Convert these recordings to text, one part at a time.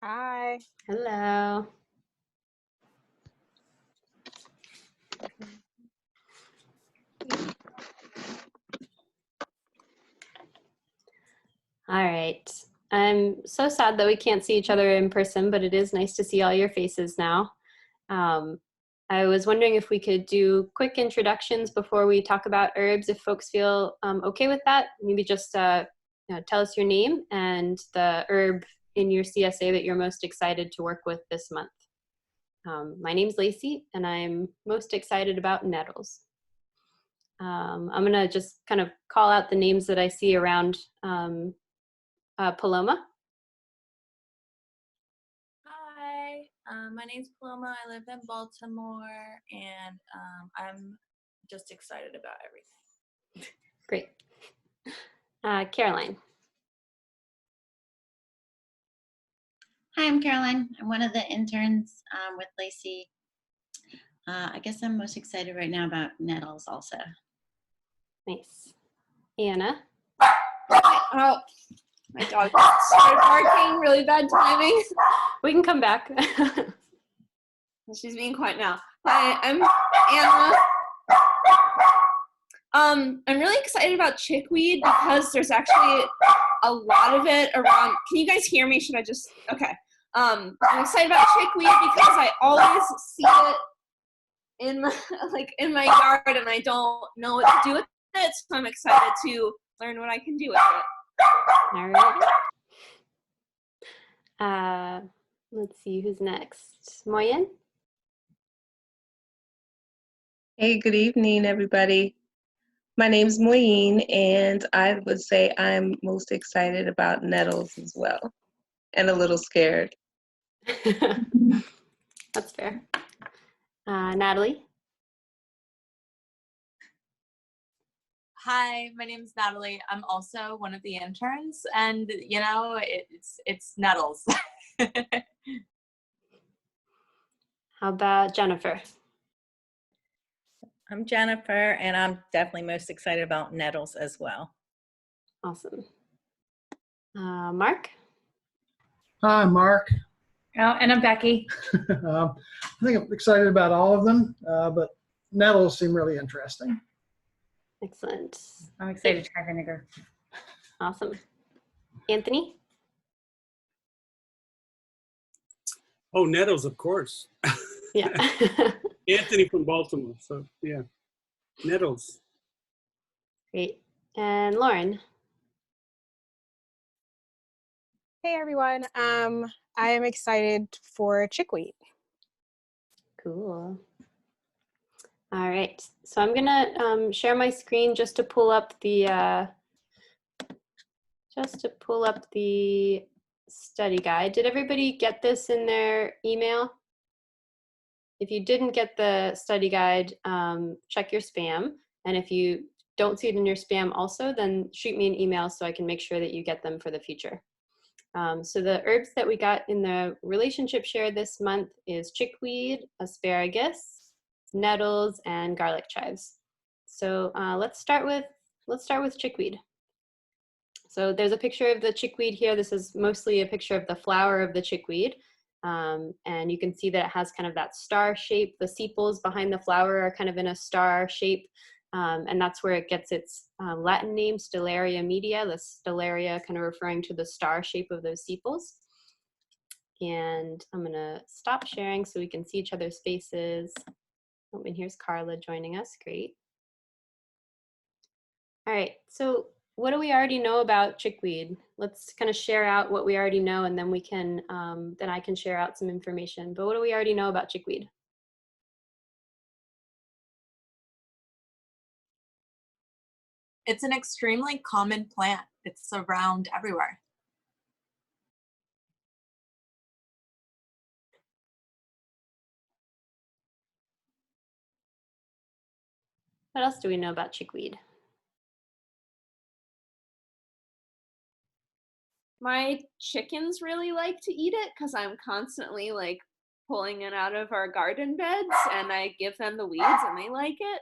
Hi. Hello. All right. I'm so sad that we can't see each other in person, but it is nice to see all your faces now. Um, I was wondering if we could do quick introductions before we talk about herbs, if folks feel okay with that. Maybe just tell us your name and the herb in your CSA that you're most excited to work with this month. My name's Lacey, and I'm most excited about nettles. I'm going to just kind of call out the names that I see around Paloma. Hi, my name's Paloma. I live in Baltimore, and I'm just excited about everything. Great. Caroline. Hi, I'm Caroline. I'm one of the interns with Lacey. I guess I'm most excited right now about Nettles also. Nice. Anna. Oh, my dog started barking. Really bad timing. We can come back. She's being quiet now. Hi, I'm Anna. I'm really excited about chickweed because there's actually a lot of it around. Can you guys hear me? Should I just? Okay. I'm excited about chickweed because I always see it in my yard, and I don't know what to do with it. So I'm excited to learn what I can do with it. All right. Let's see who's next. Moyen. Hey, good evening, everybody. My name's Moyeen, and I would say I'm most excited about nettles as well, and a little scared. That's fair. Natalie. Hi, my name's Natalie. I'm also one of the interns, and you know, it's Nettles. How about Jennifer? I'm Jennifer, and I'm definitely most excited about Nettles as well. Awesome. Mark? Hi, Mark. Oh, and I'm Becky. I think I'm excited about all of them, but nettles seem really interesting. Excellent. I'm excited to try vinegar. Awesome. Anthony? Oh, Nettles, of course. Yeah. Anthony from Baltimore, so yeah. Nettles. Great. And Lauren? Hey everyone. I am excited for chickweed. Cool. All right. So I'm gonna share my screen just to pull up the study guide. Did everybody get this in their email? If you didn't get the study guide, check your spam. And if you don't see it in your spam also, then shoot me an email so I can make sure that you get them for the future. So the herbs that we got in the relationship share this month is chickweed, asparagus, nettles, and garlic chives. So let's start with chickweed. So there's a picture of the chickweed here. This is mostly a picture of the flower of the chickweed. And you can see that it has kind of that star shape. The sepals behind the flower are kind of in a star shape. And that's where it gets its Latin name, Stellaria media, the stellaria kind of referring to the star shape of those sepals. And I'm gonna stop sharing so we can see each other's faces. Oh, and here's Carla joining us, great. All right, so what do we already know about chickweed? Let's kind of share out what we already know, and then we can, then I can share out some information. But what do we already know about chickweed? It's an extremely common plant. It's around everywhere. What else do we know about chickweed? My chickens really like to eat it because I'm constantly like pulling it out of our garden beds, and I give them the weeds and they like it.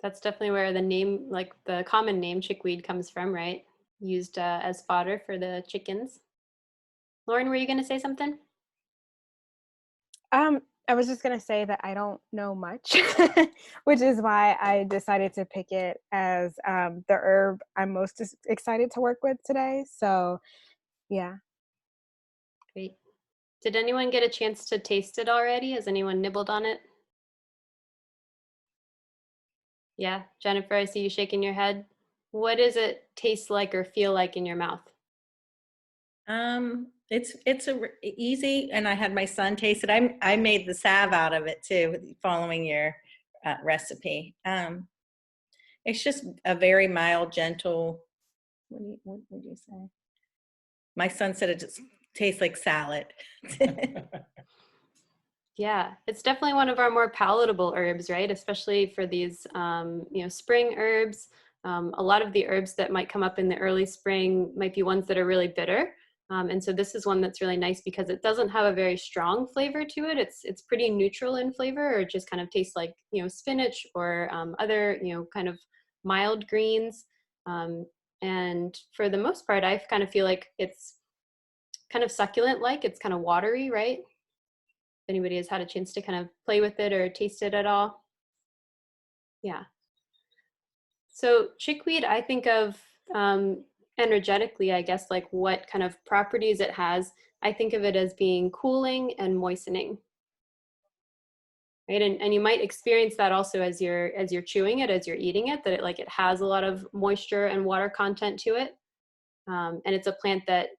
That's definitely where the name, like the common name chickweed comes from, right? Used as fodder for the chickens. Lauren, were you going to say something? I was just gonna say that I don't know much, which is why I decided to pick it as the herb I'm most excited to work with today. So, yeah. Great. Did anyone get a chance to taste it already? Has anyone nibbled on it? Yeah, Jennifer, I see you shaking your head. What does it taste like or feel like in your mouth? Easy, and I had my son taste it. I made the salve out of it too, following your recipe. It's just a very mild, gentle. What would you say? My son said it just tastes like salad. Yeah, it's definitely one of our more palatable herbs, right? Especially for these, spring herbs. A lot of the herbs that might come up in the early spring might be ones that are really bitter. And so this is one that's really nice because it doesn't have a very strong flavor to it. It's pretty neutral in flavor, or it just kind of tastes like, spinach or other, kind of mild greens. And for the most part, I kind of feel like it's kind of succulent-like. It's kind of watery, right? If anybody has had a chance to kind of play with it or taste it at all. Yeah. So chickweed, I think of energetically, I guess, like what kind of properties it has. I think of it as being cooling and moistening. Right? And you might experience that also as you're chewing it, as you're eating it, that it has a lot of moisture and water content to it. And it's a plant that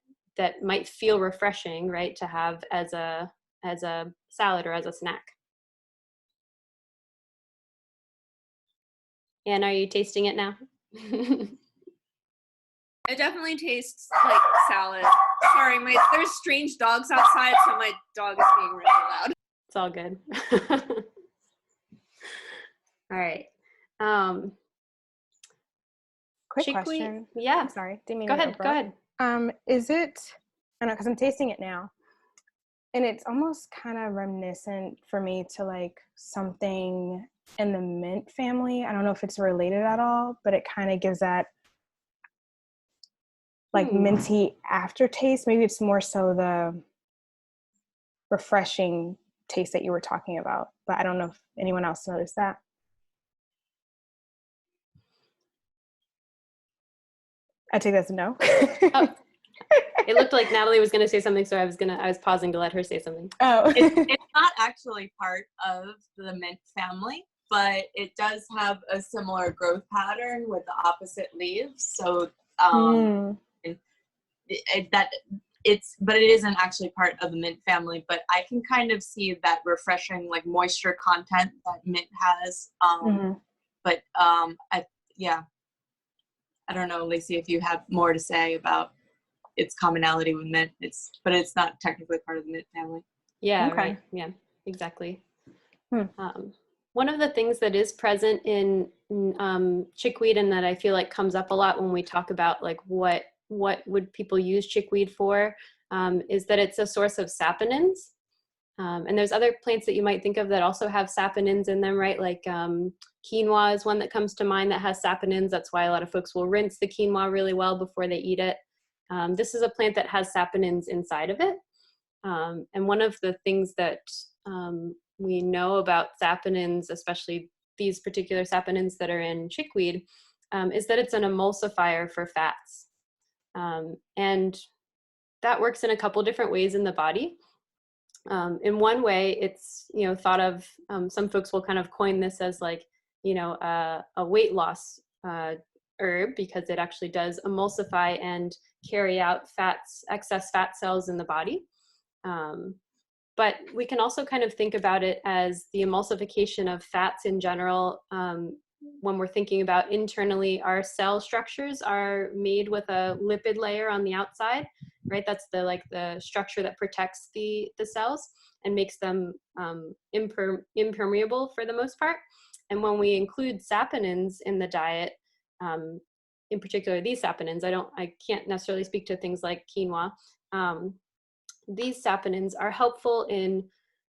might feel refreshing, right, to have as a salad or as a snack. Anne, are you tasting it now? It definitely tastes like salad. Sorry, there's strange dogs outside, so my dog is being really loud. It's all good. All right. Quick Chickweed, question. yeah. I'm sorry. Didn't mean Go to ahead. Go interrupt. ahead. Is it? I don't know, because I'm tasting it now, and it's almost kind of reminiscent for me to like something in the mint family. I don't know if it's related at all, but it kind of gives that like minty aftertaste. Maybe it's more so the refreshing taste that you were talking about, but I don't know if anyone else noticed that. I take that as a no. Oh, it looked like Natalie was going to say something, so I was pausing to let her say something. Oh. It's not actually part of the mint family, but it does have a similar growth pattern with the opposite leaves. So but it isn't actually part of the mint family, but I can kind of see that refreshing like moisture content that mint has. But I don't know, Lacey, if you have more to say about its commonality with mint. But it's not technically part of the mint family. Yeah, Okay. right. Yeah, exactly. One of the things that is present in chickweed, and that I feel like comes up a lot when we talk about like what would people use chickweed for, is that it's a source of saponins. And there's other plants that you might think of that also have saponins in them, right? Like quinoa is one that comes to mind that has saponins. That's why a lot of folks will rinse the quinoa really well before they eat it. This is a plant that has saponins inside of it. And one of the things that we know about saponins, especially these particular saponins that are in chickweed, is that it's an emulsifier for fats. And that works in a couple different ways in the body. In one way, it's thought of, some folks will kind of coin this as like a weight loss herb, because it actually does emulsify and carry out excess fat cells in the body. But we can also kind of think about it as the emulsification of fats in general. When we're thinking about internally, our cell structures are made with a lipid layer on the outside, right? That's the structure that protects the cells and makes them impermeable for the most part. And when we include saponins in the diet, in particular these saponins, I can't necessarily speak to things like quinoa. These saponins are helpful in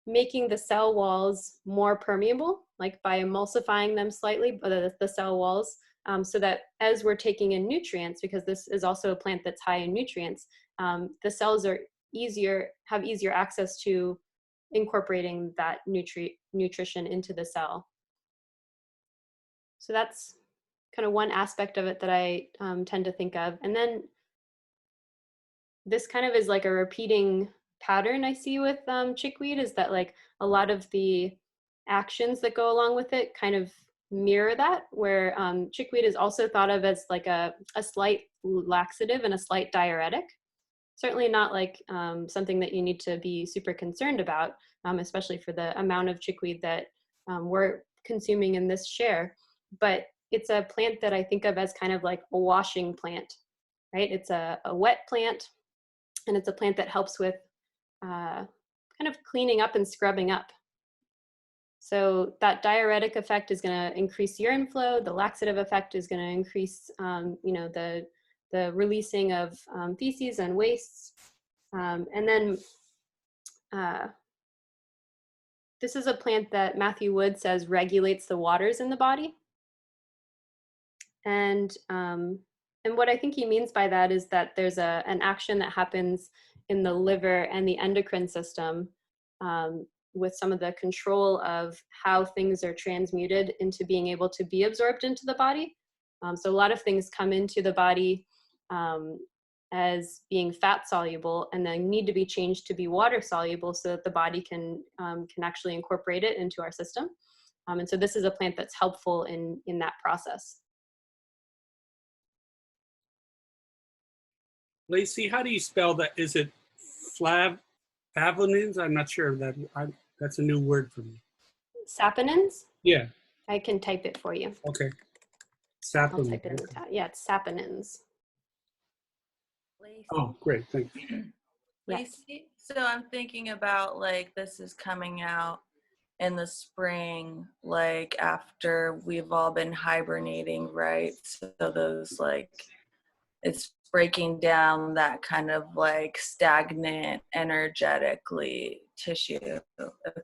making the cell walls more permeable, like by emulsifying them slightly, the cell walls, so that as we're taking in nutrients, because this is also a plant that's high in nutrients, the cells are have easier access to incorporating that nutrition into the cell. So that's kind of one aspect of it that I tend to think of. And then this kind of is like a repeating pattern I see with chickweed, is that like a lot of the actions that go along with it kind of mirror that, where chickweed is also thought of as like a slight laxative and a slight diuretic. Certainly not like something that you need to be super concerned about, especially for the amount of chickweed that we're consuming in this share. But it's a plant that I think of as kind of like a washing plant, right? It's a wet plant, and it's a plant that helps with kind of cleaning up and scrubbing up. So that diuretic effect is going to increase urine flow. The laxative effect is going to increase, the releasing of feces and wastes. And then this is a plant that Matthew Wood says regulates the waters in the body. And what I think he means by that is that there's an action that happens in the liver and the endocrine system with some of the control of how things are transmuted into being able to be absorbed into the body. So a lot of things come into the body as being fat soluble, and then need to be changed to be water soluble so that the body can actually incorporate it into our system. And so this is a plant that's helpful in that process. Lacey, how do you spell that? Is it flavonins? I'm not sure. That's a new word for me. Saponins? Yeah. I can type it for you. Okay. I'll type Saponins. it in the chat. Yeah, it's saponins. Oh, great. Thank you. Yes. Lacey, so I'm thinking about like this is coming out in the spring, like after we've all been hibernating, right? So those like, it's breaking down that kind of like stagnant energetically tissue if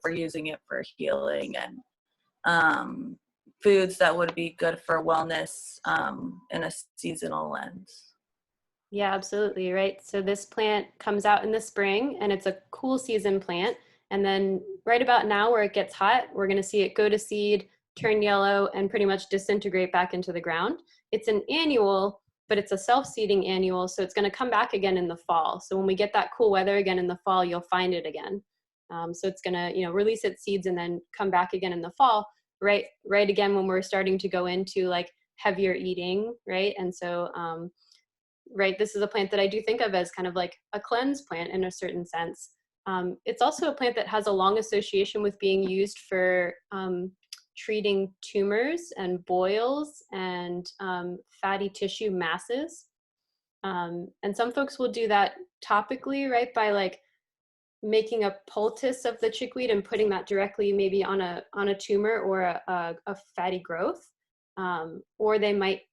we're using it for healing, and foods that would be good for wellness in a seasonal lens. Yeah, absolutely, right? So this plant comes out in the spring, and it's a cool season plant. And then right about now where it gets hot, we're going to see it go to seed, turn yellow, and pretty much disintegrate back into the ground. It's an annual, but it's a self-seeding annual, so it's going to come back again in the fall. So when we get that cool weather again in the fall, you'll find it again. So it's going to, release its seeds and then come back again in the fall, right again when we're starting to go into like heavier eating, right? And so, right, this is a plant that I do think of as kind of like a cleanse plant in a certain sense. It's also a plant that has a long association with being used for treating tumors and boils and fatty tissue masses. And some folks will do that topically, right, by like making a poultice of the chickweed and putting that directly maybe on a tumor or a fatty growth. Or they might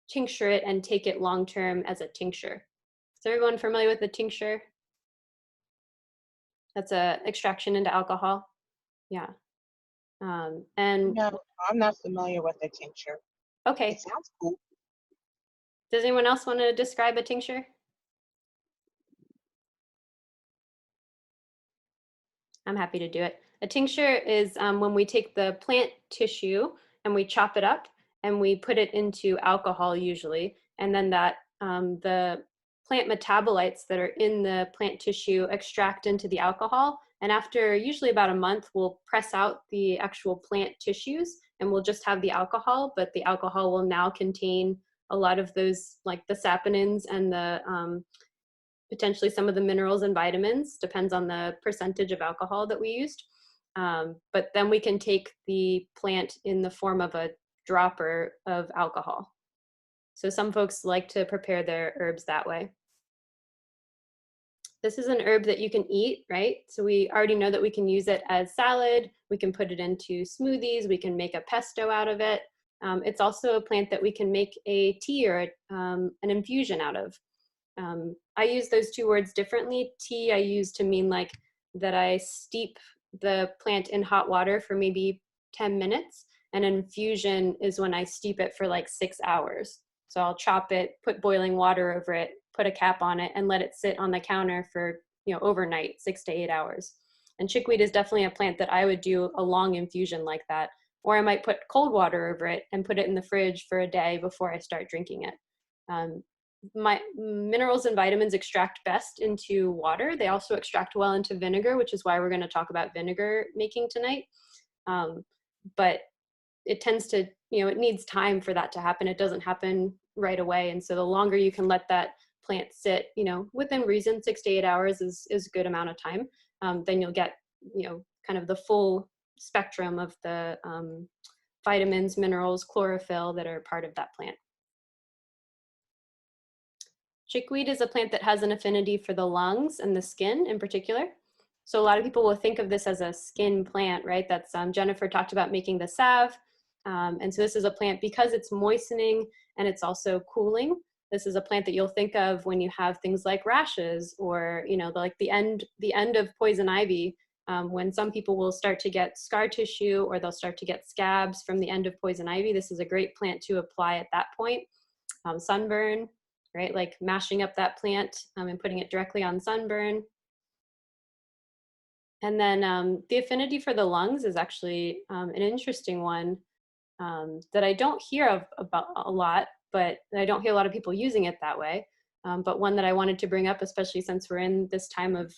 tincture it and take it long-term as a tincture. Is everyone familiar with the tincture? That's a extraction into alcohol. Yeah. And no, I'm not familiar with the tincture. Okay. It sounds cool. Does anyone else want to describe a tincture? I'm happy to do it. A tincture is when we take the plant tissue and we chop it up and we put it into alcohol usually, and then that the plant metabolites that are in the plant tissue extract into the alcohol, and after usually about a month we'll press out the actual plant tissues and we'll just have the alcohol, but the alcohol will now contain a lot of those, like the saponins and the potentially some of the minerals and vitamins, depends on the percentage of alcohol that we used. But then we can take the plant in the form of a dropper of alcohol. So some folks like to prepare their herbs that way. This is an herb that you can eat, right? So we already know that we can use it as salad. We can put it into smoothies. We can make a pesto out of it. It's also a plant that we can make a tea or an infusion out of. I use those two words differently. Tea I use to mean like that I steep the plant in hot water for maybe 10 minutes. And infusion is when I steep it for like 6 hours. So I'll chop it, put boiling water over it, put a cap on it, and let it sit on the counter for overnight, 6 to 8 hours. And chickweed is definitely a plant that I would do a long infusion like that. Or I might put cold water over it and put it in the fridge for a day before I start drinking it. My minerals and vitamins extract best into water. They also extract well into vinegar, which is why we're going to talk about vinegar making tonight. But it tends to, it needs time for that to happen. It doesn't happen right away. And so the longer you can let that plant sit, within reason, 6 to 8 hours is a good amount of time. Then you'll get, kind of the full spectrum of the vitamins, minerals, chlorophyll that are part of that plant. Chickweed is a plant that has an affinity for the lungs and the skin in particular. So a lot of people will think of this as a skin plant, right? That's Jennifer talked about making the salve. And so this is a plant, because it's moistening and it's also cooling. This is a plant that you'll think of when you have things like rashes or, like the end of poison ivy, when some people will start to get scar tissue or they'll start to get scabs from the end of poison ivy. This is a great plant to apply at that point. Sunburn, right? Like mashing up that plant and putting it directly on sunburn. And then the affinity for the lungs is actually an interesting one that I don't hear about a lot, but I don't hear a lot of people using it that way. But one that I wanted to bring up, especially since we're in this time of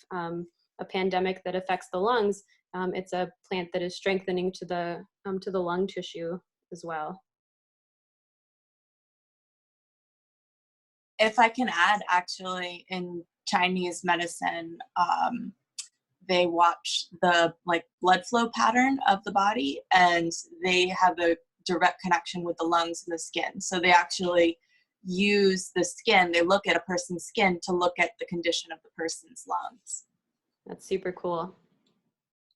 a pandemic that affects the lungs, it's a plant that is strengthening to the lung tissue as well. If I can add, actually, in Chinese medicine, they watch the blood flow pattern of the body, and they have a direct connection with the lungs and the skin. So they actually use the skin. They look at a person's skin to look at the condition of the person's lungs. That's super cool.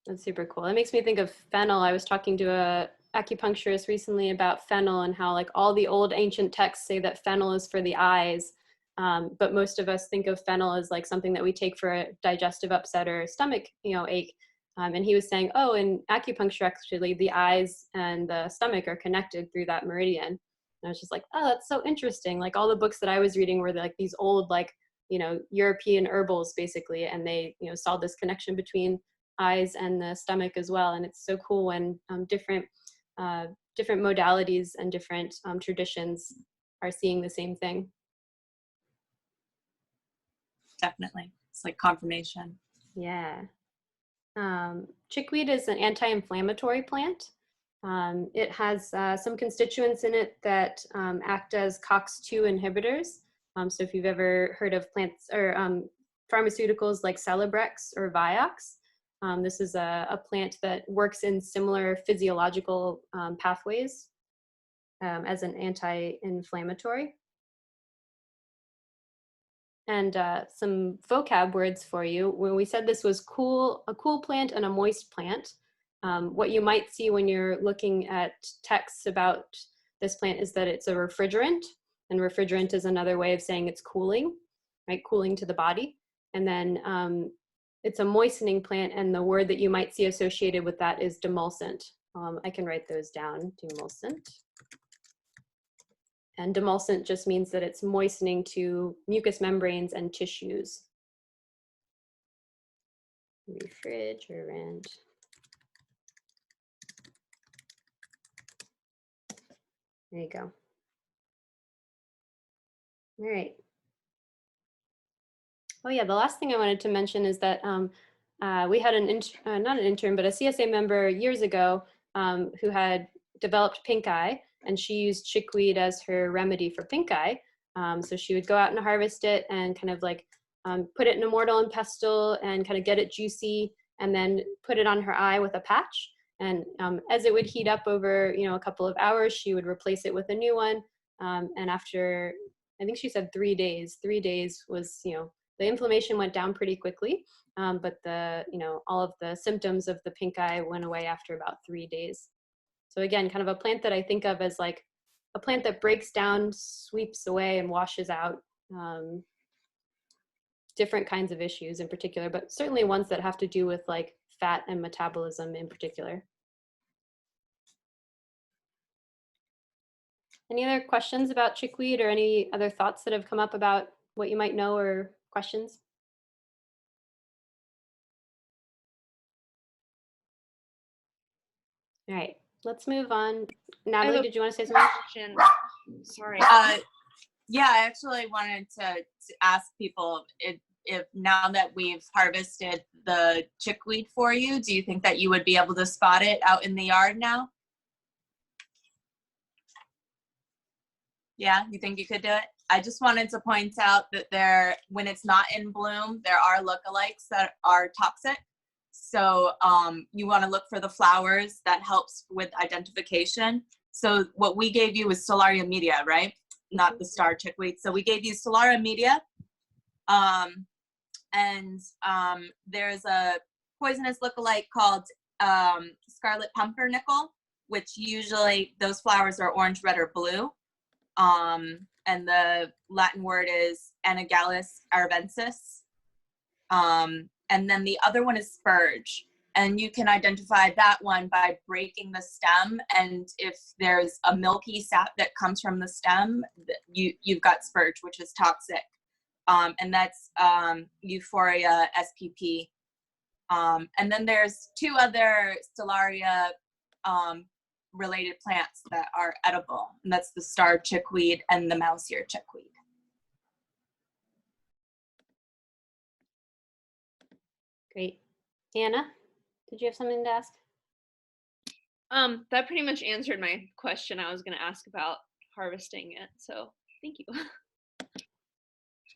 That's super cool. It makes me think of fennel. I was talking to a acupuncturist recently about fennel and how all the old ancient texts say that fennel is for the eyes. But most of us think of fennel as something that we take for a digestive upset or stomach, ache. And he was saying, oh, in acupuncture, actually, the eyes and the stomach are connected through that meridian. And I was just like, oh, that's so interesting. All the books that I was reading were these old, European herbals, basically. And they, saw this connection between eyes and the stomach as well. And it's so cool when different modalities and different traditions are seeing the same thing. Definitely. It's like confirmation. Yeah. Chickweed is an anti-inflammatory plant. It has some constituents in it that act as COX-2 inhibitors. So if you've ever heard of plants or pharmaceuticals like Celebrex or Vioxx, this is a plant that works in similar physiological pathways as an anti-inflammatory. And some vocab words for you. When we said this was a cool plant and a moist plant, what you might see when you're looking at texts about this plant is that it's a refrigerant, and refrigerant is another way of saying it's cooling, right? Cooling to the body. And then it's a moistening plant, and the word that you might see associated with that is demulcent. I can write those down, demulcent. And demulcent just means that it's moistening to mucous membranes and tissues. Refrigerant. There you go. All right. Oh yeah, the last thing I wanted to mention is that we had not an intern, but a CSA member years ago who had developed pink eye, and she used chickweed as her remedy for pink eye. So she would go out and harvest it and kind of put it in a mortar and pestle and kind of get it juicy, and then put it on her eye with a patch. And as it would heat up over a couple of hours, she would replace it with a new one. And after, I think she said 3 days, 3 days was, the inflammation went down pretty quickly, but all of the symptoms of the pink eye went away after about 3 days. So again, kind of a plant that I think of as a plant that breaks down, sweeps away, and washes out different kinds of issues in particular, but certainly ones that have to do with fat and metabolism in particular. Any other questions about chickweed, or any other thoughts that have come up about what you might know, or questions? All right, let's move on. Natalie, a did you want to say something? question. Sorry. Yeah, I actually wanted to ask people if now that we've harvested the chickweed for you, do you think that you would be able to spot it out in the yard now? Yeah, you think you could do it? I just wanted to point out that when it's not in bloom, there are lookalikes that are toxic. So you want to look for the flowers. That helps with identification. So what we gave you was Stellaria media, right? Not the star chickweed. So we gave you Stellaria media. There's a poisonous lookalike called scarlet pumpernickel, which usually those flowers are orange, red, or blue. And the Latin word is Anagallis arabensis. And then the other one is spurge. And you can identify that one by breaking the stem. And if there's a milky sap that comes from the stem, you've got spurge, which is toxic. And that's Euphoria spp. And then there's two other Stellaria related plants that are edible, and that's the star chickweed and the mouse ear chickweed. Great. Anna, did you have something to ask? That pretty much answered my question I was going to ask about harvesting it. So thank you.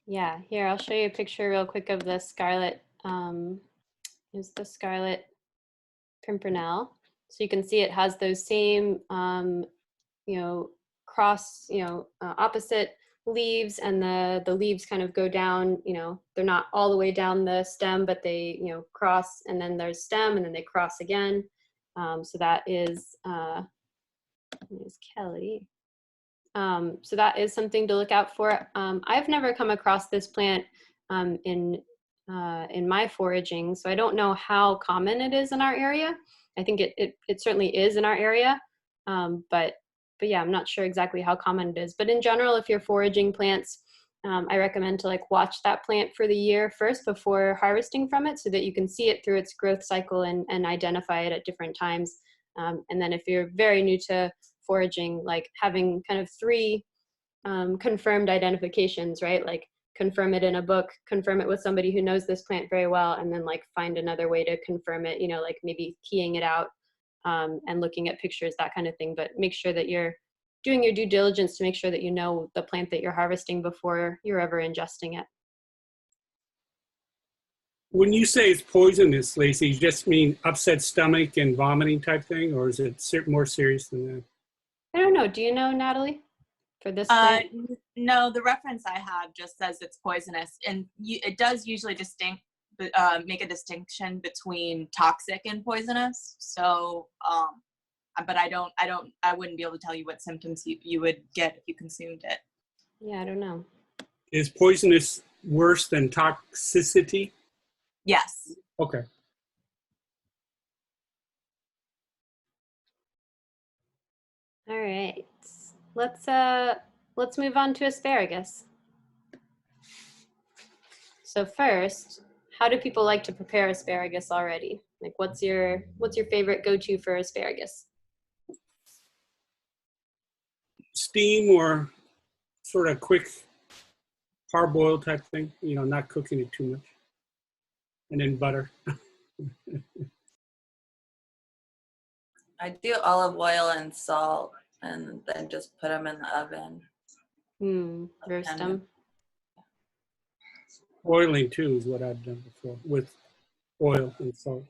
Yeah, here, I'll show you a picture real quick of the scarlet, here's the scarlet pimpernel. So you can see it has those same, opposite leaves, and the leaves kind of go down, they're not all the way down the stem, but they, cross, and then there's stem, and then they cross again. So that is, there's Kelly. So that is something to look out for. I've never come across this plant in my foraging, so I don't know how common it is in our area. I think it certainly is in our area, but yeah, I'm not sure exactly how common it is. But in general, if you're foraging plants, I recommend to watch that plant for the year first before harvesting from it, so that you can see it through its growth cycle and identify it at different times. And then if you're very new to foraging, having kind of 3 confirmed identifications, right? Confirm it in a book, confirm it with somebody who knows this plant very well, and then find another way to confirm it, maybe keying it out and looking at pictures, that kind of thing. But make sure that you're doing your due diligence to make sure that you know the plant that you're harvesting before you're ever ingesting it. When you say it's poisonous, Lacey, you just mean upset stomach and vomiting type thing, or is it more serious than that? I don't know. Do you know, Natalie, for this plant? No, the reference I have just says it's poisonous, and it does usually make a distinction between toxic and poisonous. So, but I wouldn't be able to tell you what symptoms you would get if you consumed it. Yeah, I don't know. Is poisonous worse than toxicity? Yes. Okay. All right. Let's move on to asparagus. So first, how do people like to prepare asparagus already? What's your favorite go-to for asparagus? Steam or sort of quick parboil type thing, not cooking it too much. And then butter. I do olive oil and salt, and then just put them in the oven. Roast them. Boiling too is what I've done before with oil and salt.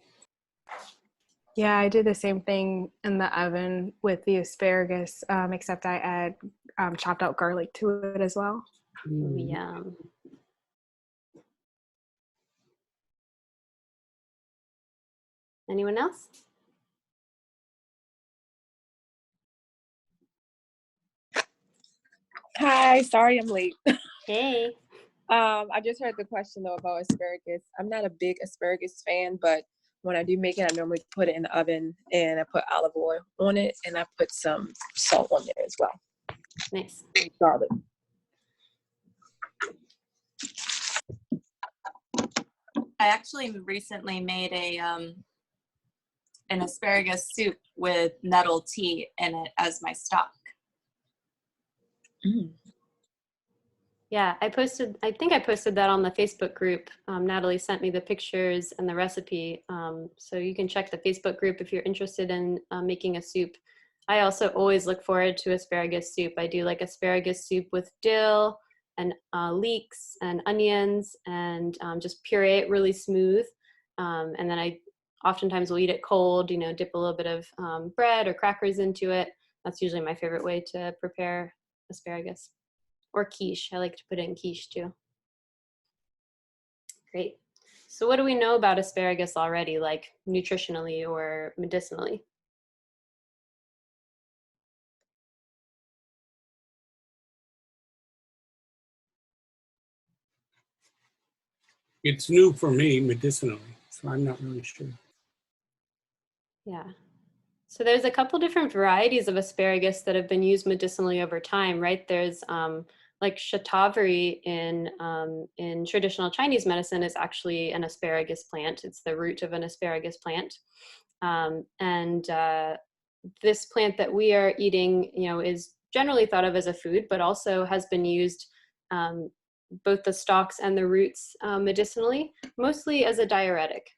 Yeah, I do the same thing in the oven with the asparagus, except I add chopped out garlic to it as well. Yum. Anyone else? Hi, sorry I'm late. Hey. I just heard the question though about asparagus. I'm not a big asparagus fan, but when I do make it, I normally put it in the oven and I put olive oil on it and I put some salt on there as well. Nice. And garlic. I actually recently made an asparagus soup with nettle tea in it as my stock. Yeah, I think I posted that on the Facebook group. Natalie sent me the pictures and the recipe. So you can check the Facebook group if you're interested in making a soup. I also always look forward to asparagus soup. I do like asparagus soup with dill and leeks and onions and just puree it really smooth. And then I oftentimes will eat it cold, you know, dip a little bit of bread or crackers into it. That's usually my favorite way to prepare asparagus. Or quiche. I like to put it in quiche too. Great. So what do we know about asparagus already, like nutritionally or medicinally? It's new for me medicinally, so I'm not really sure. Yeah. So there's a couple different varieties of asparagus that have been used medicinally over time, right? There's like shatavari in traditional Chinese medicine is actually an asparagus plant. It's the root of an asparagus plant. This plant that we are eating, you know, is generally thought of as a food, but also has been used both the stalks and the roots medicinally, mostly as a diuretic,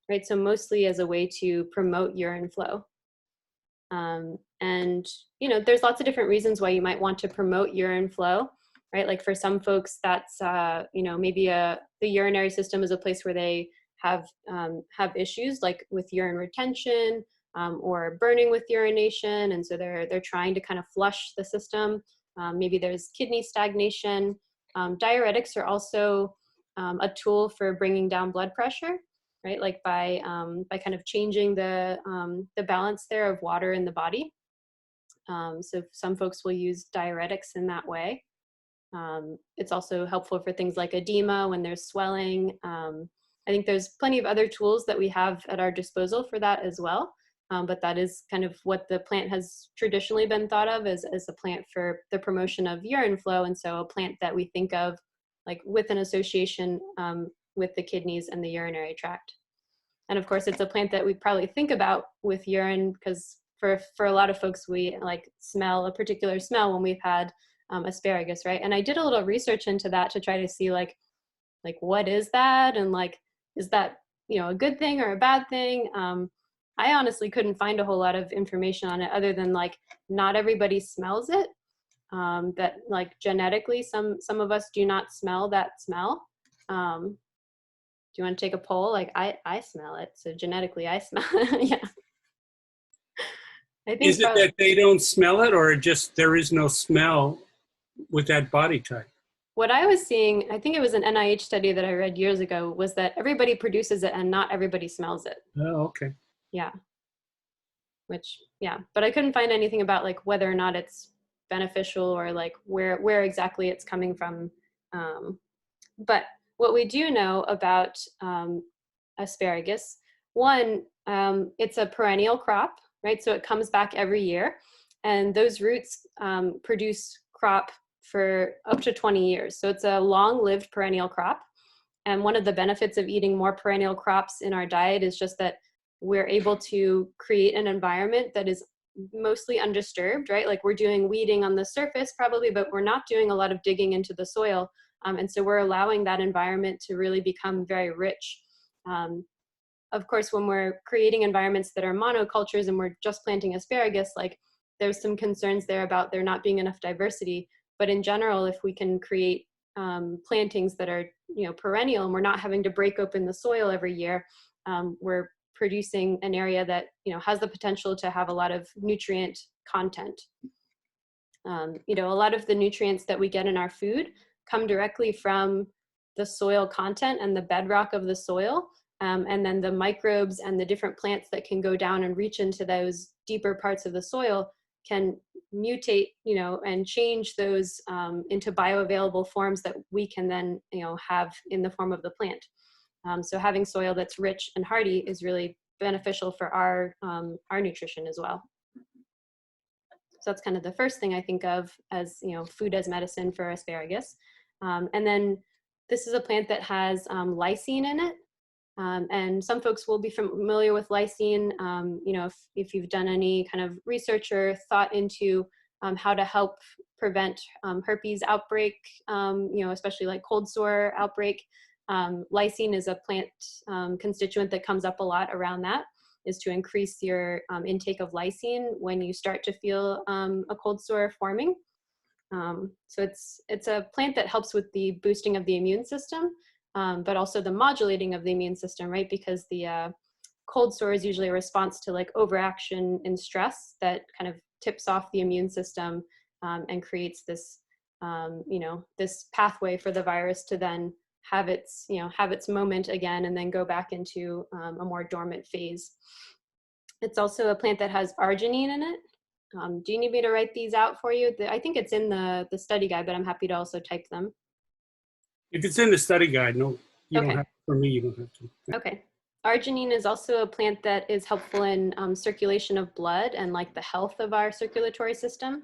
right? So mostly as a way to promote urine flow. And, you know, there's lots of different reasons why you might want to promote urine flow, right? Like for some folks, that's, you know, maybe the urinary system is a place where they have issues like with urine retention or burning with urination. And so they're trying to kind of flush the system. Maybe there's kidney stagnation. Diuretics are also a tool for bringing down blood pressure, right? Like by kind of changing the balance there of water in the body. So some folks will use diuretics in that way. It's also helpful for things like edema when there's swelling. I think there's plenty of other tools that we have at our disposal for that as well. But that is kind of what the plant has traditionally been thought of as a plant for the promotion of urine flow. And so a plant that we think of like with an association with the kidneys and the urinary tract. And of course, it's a plant that we probably think about with urine because for a lot of folks, we like smell a particular smell when we've had asparagus, right? And I did a little research into that to try to see like what is that? And like, is that, you know, a good thing or a bad thing? I honestly couldn't find a whole lot of information on it other than like not everybody smells it. That like genetically, some of us do not smell that smell. Do you want to take a poll? Like I smell it, so genetically I smell it. Yeah. I think is it that they don't smell it, or just there is no smell with that body type? What I was seeing, I think it was an NIH study that I read years ago, was that everybody produces it and not everybody smells it. Oh, okay. Yeah. Which, yeah, but I couldn't find anything about like whether or not it's beneficial or like where exactly it's coming from. But what we do know about asparagus, one, it's a perennial crop, right? So it comes back every year, and those roots produce crop for up to 20 years. So it's a long-lived perennial crop. And one of the benefits of eating more perennial crops in our diet is just that we're able to create an environment that is mostly undisturbed, right? Like we're doing weeding on the surface probably, but we're not doing a lot of digging into the soil. And so we're allowing that environment to really become very rich. Of course, when we're creating environments that are monocultures and we're just planting asparagus, like there's some concerns there about there not being enough diversity. But in general, if we can create plantings that are, you know, perennial and we're not having to break open the soil every year, we're producing an area that, you know, has the potential to have a lot of nutrient content. You know, a lot of the nutrients that we get in our food come directly from the soil content and the bedrock of the soil. And then the microbes and the different plants that can go down and reach into those deeper parts of the soil can mutate, you know, and change those into bioavailable forms that we can then, you know, have in the form of the plant. So having soil that's rich and hardy is really beneficial for our nutrition as well. So that's kind of the first thing I think of as, you know, food as medicine for asparagus. And then this is a plant that has lysine in it. And some folks will be familiar with lysine. You know, if you've done any kind of research or thought into how to help prevent herpes outbreak, you know, especially like cold sore outbreak, lysine is a plant constituent that comes up a lot around that, is to increase your intake of lysine when you start to feel a cold sore forming. So it's a plant that helps with the boosting of the immune system, but also the modulating of the immune system, right? Because the cold sore is usually a response to like overaction and stress that kind of tips off the immune system and creates this, you know, this pathway for the virus to then have its, you know, have its moment again and then go back into a more dormant phase. It's also a plant that has arginine in it. Do you need me to write these out for you? I think it's in the study guide, but I'm happy to also type them. If it's in the study guide, no, you Okay. don't have, for me, you don't have to. Okay. Arginine is also a plant that is helpful in circulation of blood and like the health of our circulatory system.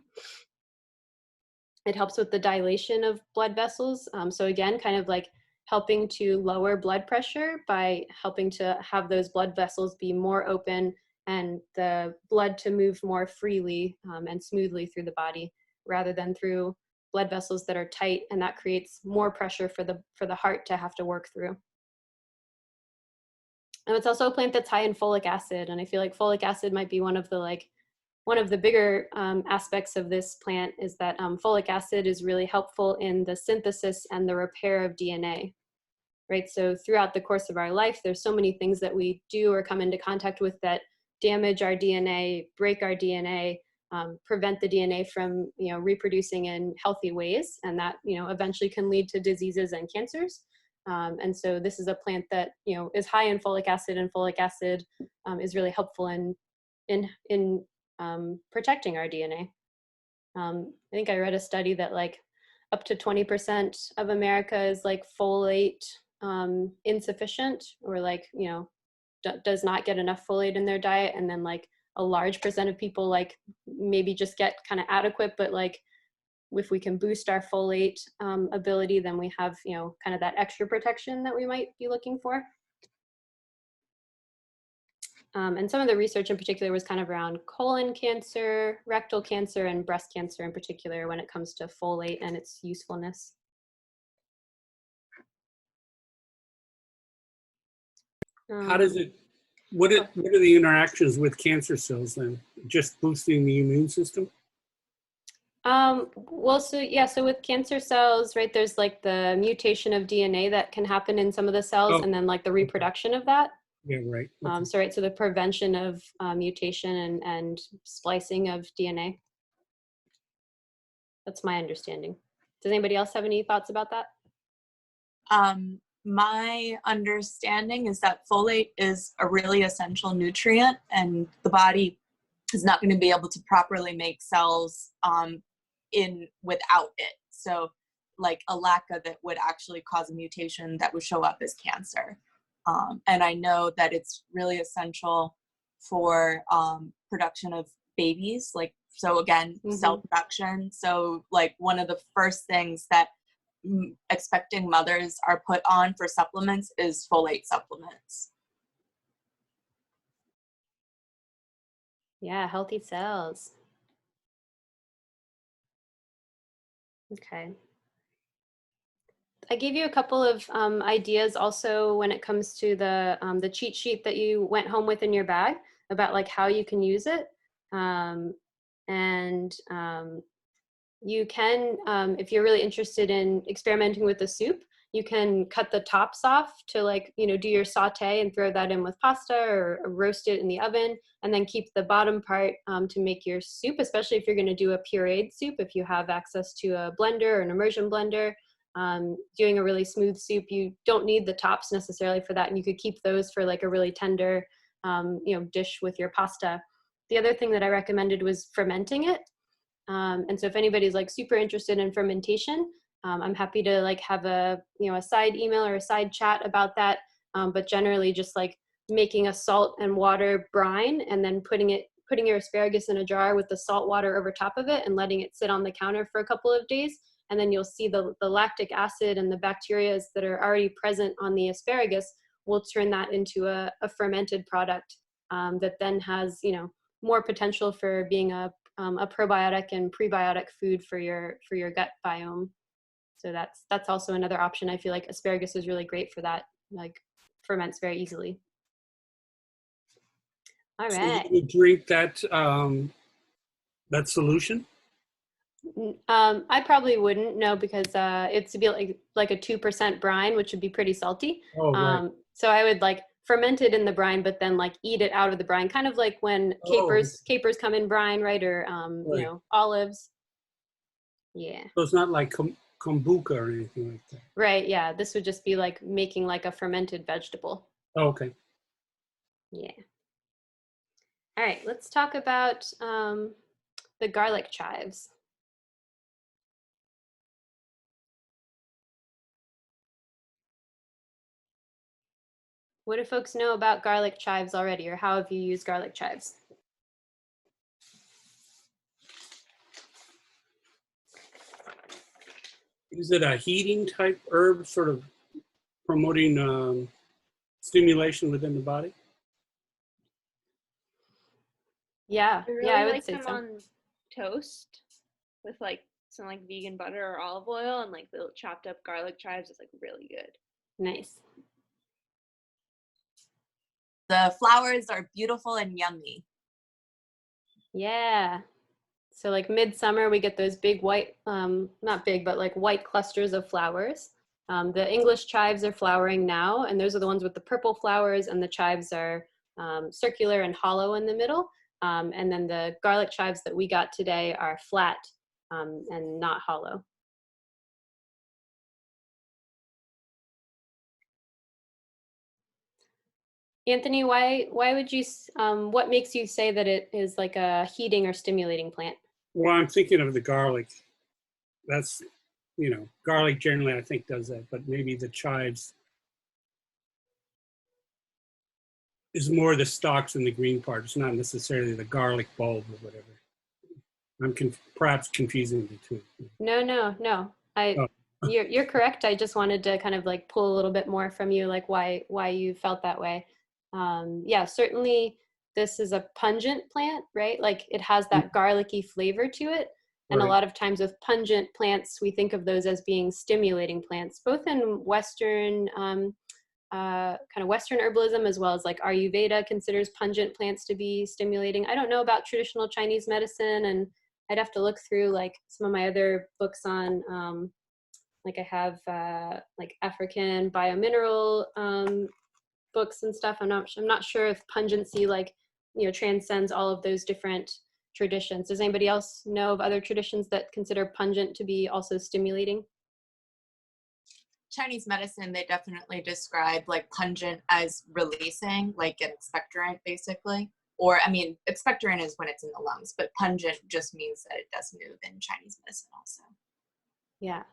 It helps with the dilation of blood vessels. So again, kind of like helping to lower blood pressure by helping to have those blood vessels be more open and the blood to move more freely and smoothly through the body rather than through blood vessels that are tight, and that creates more pressure for the heart to have to work through. And it's also a plant that's high in folic acid, and I feel like folic acid might be one of the bigger aspects of this plant is that folic acid is really helpful in the synthesis and the repair of DNA, right? So throughout the course of our life, there's so many things that we do or come into contact with that damage our DNA, break our DNA, prevent the DNA from, you know, reproducing in healthy ways, and that, you know, eventually can lead to diseases and cancers. And so this is a plant that, you know, is high in folic acid, and folic acid is really helpful in protecting our DNA. I think I read a study that like up to 20% of America is like folate insufficient, or like, you know, does not get enough folate in their diet, and then like a large percent of people like maybe just get kind of adequate, but like if we can boost our folate ability, then we have, you know, kind of that extra protection that we might be looking for. And some of the research in particular was kind of around colon cancer, rectal cancer, and breast cancer in particular when it comes to folate and its usefulness. How does it, what are the interactions with cancer cells then? Just boosting the immune system? Well, so yeah, so with cancer cells, right, there's like the mutation of DNA that can happen in some of the cells, and then like the reproduction of that. Yeah, right. Okay. So right, so the prevention of mutation and splicing of DNA. That's my understanding. Does anybody else have any thoughts about that? My understanding is that folate is a really essential nutrient, and the body is not going to be able to properly make cells without it. So like a lack of it would actually cause a mutation that would show up as cancer. And I know that it's really essential for production of babies, like, so again, cell production. So like one of the first things that expecting mothers are put on for supplements is folate supplements. Yeah, healthy cells. Okay. I gave you a couple of ideas also when it comes to the cheat sheet that you went home with in your bag about like how you can use it. You can, if you're really interested in experimenting with the soup, you can cut the tops off to like, you know, do your saute and throw that in with pasta or roast it in the oven, and then keep the bottom part to make your soup, especially if you're going to do a pureed soup. If you have access to a blender or an immersion blender, doing a really smooth soup, you don't need the tops necessarily for that, and you could keep those for like a really tender, you know, dish with your pasta. The other thing that I recommended was fermenting it. And so if anybody's like super interested in fermentation, I'm happy to like have a, you know, a side email or a side chat about that. But generally just like making a salt and water brine and then putting your asparagus in a jar with the salt water over top of it and letting it sit on the counter for a couple of days. And then you'll see the lactic acid and the bacteria that are already present on the asparagus we'll turn that into a fermented product that then has, you know, more potential for being a probiotic and prebiotic food for your gut biome. So that's also another option. I feel like asparagus is really great for that, like ferments very easily. All right. So you would drink that that solution? I probably wouldn't, no, because it's to be like a 2% brine, which would be pretty salty. Oh, right. So I would like ferment it in the brine, but then like eat it out of the brine, kind of like when capers come in brine, right? Or Right. you know, olives. Yeah. So it's not like kombucha or anything like that. Right. Yeah. This would just be like making like a fermented vegetable. Oh, okay. Yeah. All right. Let's talk about the garlic chives. What do folks know about garlic chives already, or how have you used garlic chives? Is it a heating type herb, sort of promoting stimulation within the body? Yeah, I really yeah, I would like say them so. on toast with like some like vegan butter or olive oil, and like the chopped up garlic chives is like really good. Nice. The flowers are beautiful and yummy. Yeah. So like midsummer, we get those big white, not big, but like white clusters of flowers. The English chives are flowering now, and those are the ones with the purple flowers, and the chives are circular and hollow in the middle. And then the garlic chives that we got today are flat and not hollow. Anthony, why would you, what makes you say that it is like a heating or stimulating plant? Well, I'm thinking of the garlic. That's, you know, garlic generally I think does that, but maybe the chives is more the stalks and the green part. It's not necessarily the garlic bulb or whatever. I'm perhaps confusing the two. No. You're correct. I just wanted to kind of like pull a little bit more from you, like why you felt that way. Yeah, certainly this is a pungent plant, right? Like it has that garlicky flavor to it. And a Right. lot of times with pungent plants, we think of those as being stimulating plants, both in Western, kind of Western herbalism, as well as like Ayurveda considers pungent plants to be stimulating. I don't know about traditional Chinese medicine, and I'd have to look through like some of my other books on, like I have like African biomineral books and stuff. I'm not sure if pungency like, you know, transcends all of those different traditions. Does anybody else know of other traditions that consider pungent to be also stimulating? Chinese medicine, they definitely describe like pungent as releasing, like an expectorant basically. Or, I mean, expectorant is when it's in the lungs, but pungent just means that it does move in Chinese medicine also. Yeah.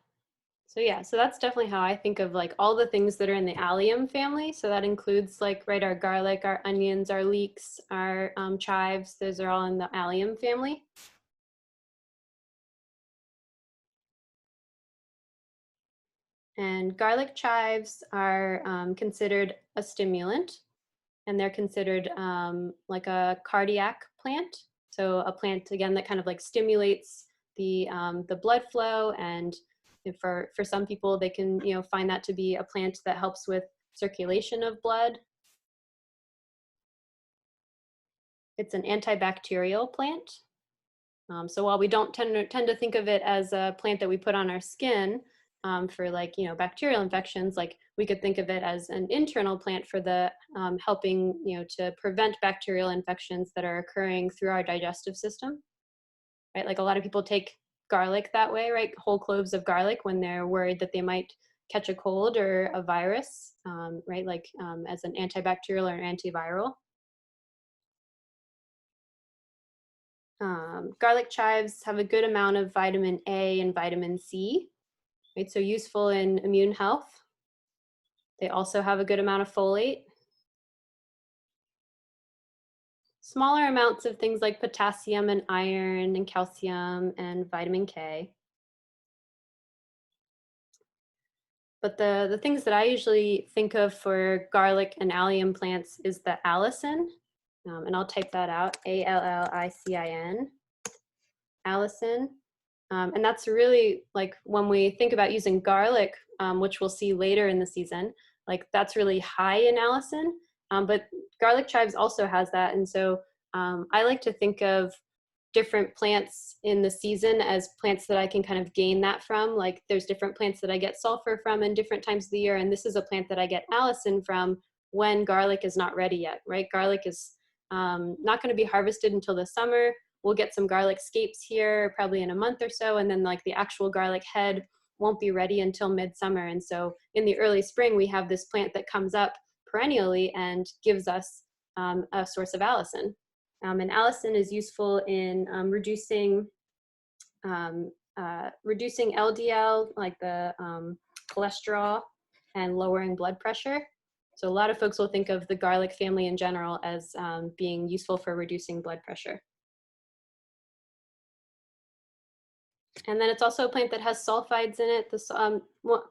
So that's definitely how I think of like all the things that are in the allium family. So that includes like, right, our garlic, our onions, our leeks, our chives. Those are all in the allium family. And garlic chives are considered a stimulant, and they're considered like a cardiac plant. So a plant, again, that kind of like stimulates the blood flow, and for some people, they can, you know, find that to be a plant that helps with circulation of blood. It's an antibacterial plant. So while we don't tend to think of it as a plant that we put on our skin for like, you know, bacterial infections, like we could think of it as an internal plant for the helping, you know, to prevent bacterial infections that are occurring through our digestive system, right? Like a lot of people take garlic that way, right? Whole cloves of garlic when they're worried that they might catch a cold or a virus, right? Like as an antibacterial or an antiviral. Garlic chives have a good amount of vitamin A and vitamin C, right? So useful in immune health. They also have a good amount of folate. Smaller amounts of things like potassium and iron and calcium and vitamin K. But the things that I usually think of for garlic and allium plants is the allicin, and I'll type that out, A-L-L-I-C-I-N, allicin. And that's really like when we think about using garlic, which we'll see later in the season, like that's really high in allicin, but garlic chives also has that. And so I like to think of different plants in the season as plants that I can kind of gain that from. Like there's different plants that I get sulfur from in different times of the year. And this is a plant that I get allicin from when garlic is not ready yet, right? Garlic is not going to be harvested until the summer. We'll get some garlic scapes here probably in a month or so. And then like the actual garlic head won't be ready until midsummer. And so in the early spring, we have this plant that comes up perennially and gives us a source of allicin. And allicin is useful in reducing LDL, like the cholesterol, and lowering blood pressure. So a lot of folks will think of the garlic family in general as being useful for reducing blood pressure. And then it's also a plant that has sulfides in it. This,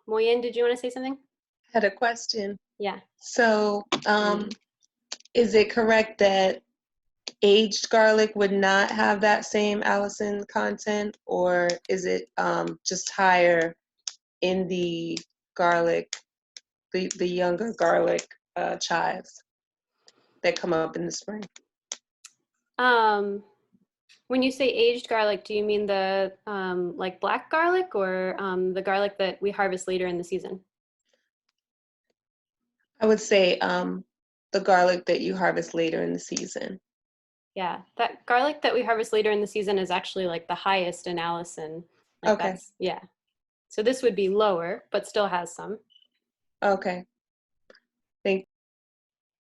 Moyen, did you want to say something? I had a question. Yeah. So is it correct that aged garlic would not have that same allicin content, or is it just higher in the garlic, the younger garlic chives that come up in the spring? When you say aged garlic, do you mean the like black garlic, or the garlic that we harvest later in the season? I would say the garlic that you harvest later in the season. Yeah, that garlic that we harvest later in the season is actually like the highest in allicin. Like Okay. Yeah. So this would be lower, but still has some. Okay. Thank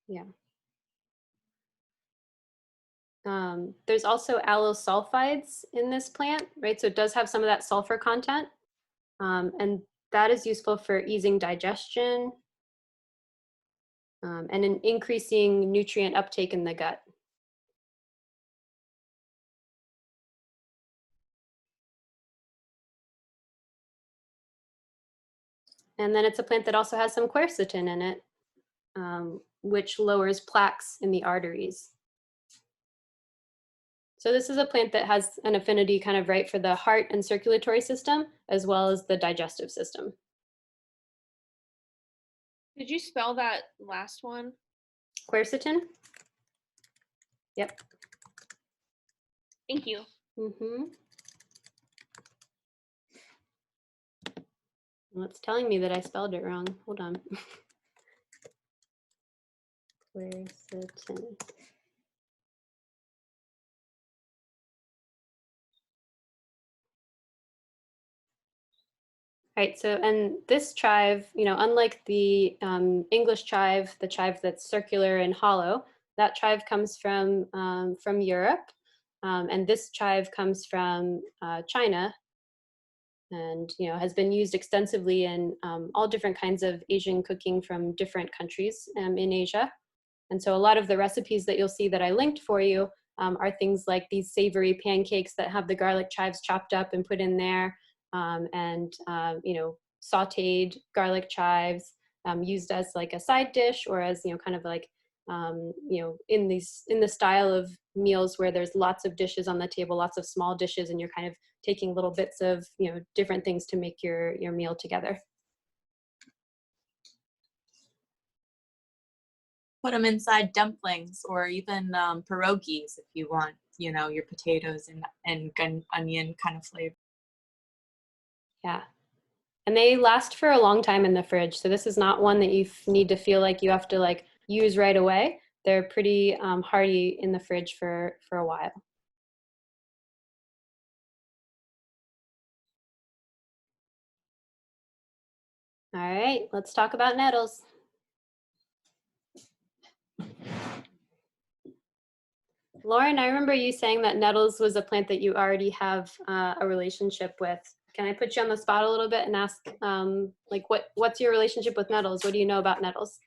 you. Yeah. There's also allosulfides in this plant, right? So it does have some of that sulfur content. And that is useful for easing digestion and in increasing nutrient uptake in the gut. And then it's a plant that also has some quercetin in it, which lowers plaques in the arteries. So this is a plant that has an affinity kind of right for the heart and circulatory system, as well as the digestive system. Did you spell that last one? Quercetin? Yep. Thank you. Mm-hmm. Well, it's telling me that I spelled it wrong. Hold on. Quercetin. Right, so, and this chive, you know, unlike the English chive, the chive that's circular and hollow, that chive comes from Europe, and this chive comes from China, and, you know, has been used extensively in all different kinds of Asian cooking from different countries in Asia. And so a lot of the recipes that you'll see that I linked for you are things like these savory pancakes that have the garlic chives chopped up and put in there, and you know, sautéed garlic chives used as like a side dish, or as, you know, kind of like you know, in the style of meals where there's lots of dishes on the table, lots of small dishes, and you're kind of taking little bits of, you know, different things to make your meal together. Put them inside dumplings, or even pierogies if you want, you know, your potatoes and onion kind of flavor. Yeah. And they last for a long time in the fridge. So this is not one that you need to feel like you have to like use right away. They're pretty hardy in the fridge for a while. All right, let's talk about nettles. Lauren, I remember you saying that nettles was a plant that you already have a relationship with. Can I put you on the spot a little bit and ask, like, what's your relationship with nettles? What do you know about nettles?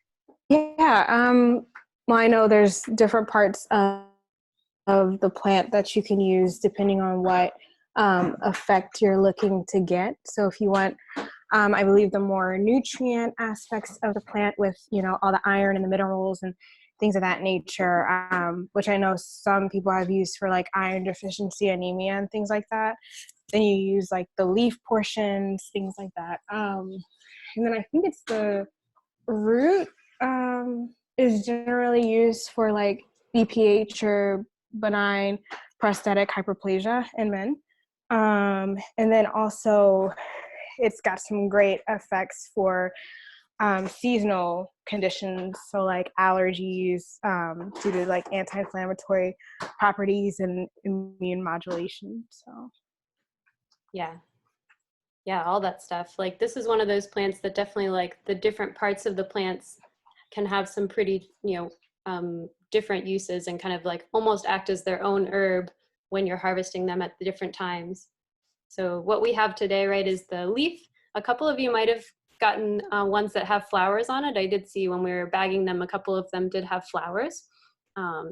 Yeah, well, I know there's different parts of the plant that you can use depending on what effect you're looking to get. So if you want I believe the more nutrient aspects of the plant with, all the iron and the minerals and things of that nature, which I know some people have used for like iron deficiency, anemia, and things like that. Then you use like the leaf portions, things like that. And then I think it's the root is generally used for like BPH or benign prostatic hyperplasia in men. And then also it's got some great effects for seasonal conditions, so like allergies, due to like anti-inflammatory properties and immune modulation. So yeah, all that stuff. Like this is one of those plants that definitely, like, the different parts of the plants can have some pretty different uses and kind of like almost act as their own herb when you're harvesting them at the different times. So what we have today, right, is the leaf. A couple of you might have gotten ones that have flowers on it. I did see when we were bagging them, a couple of them did have flowers.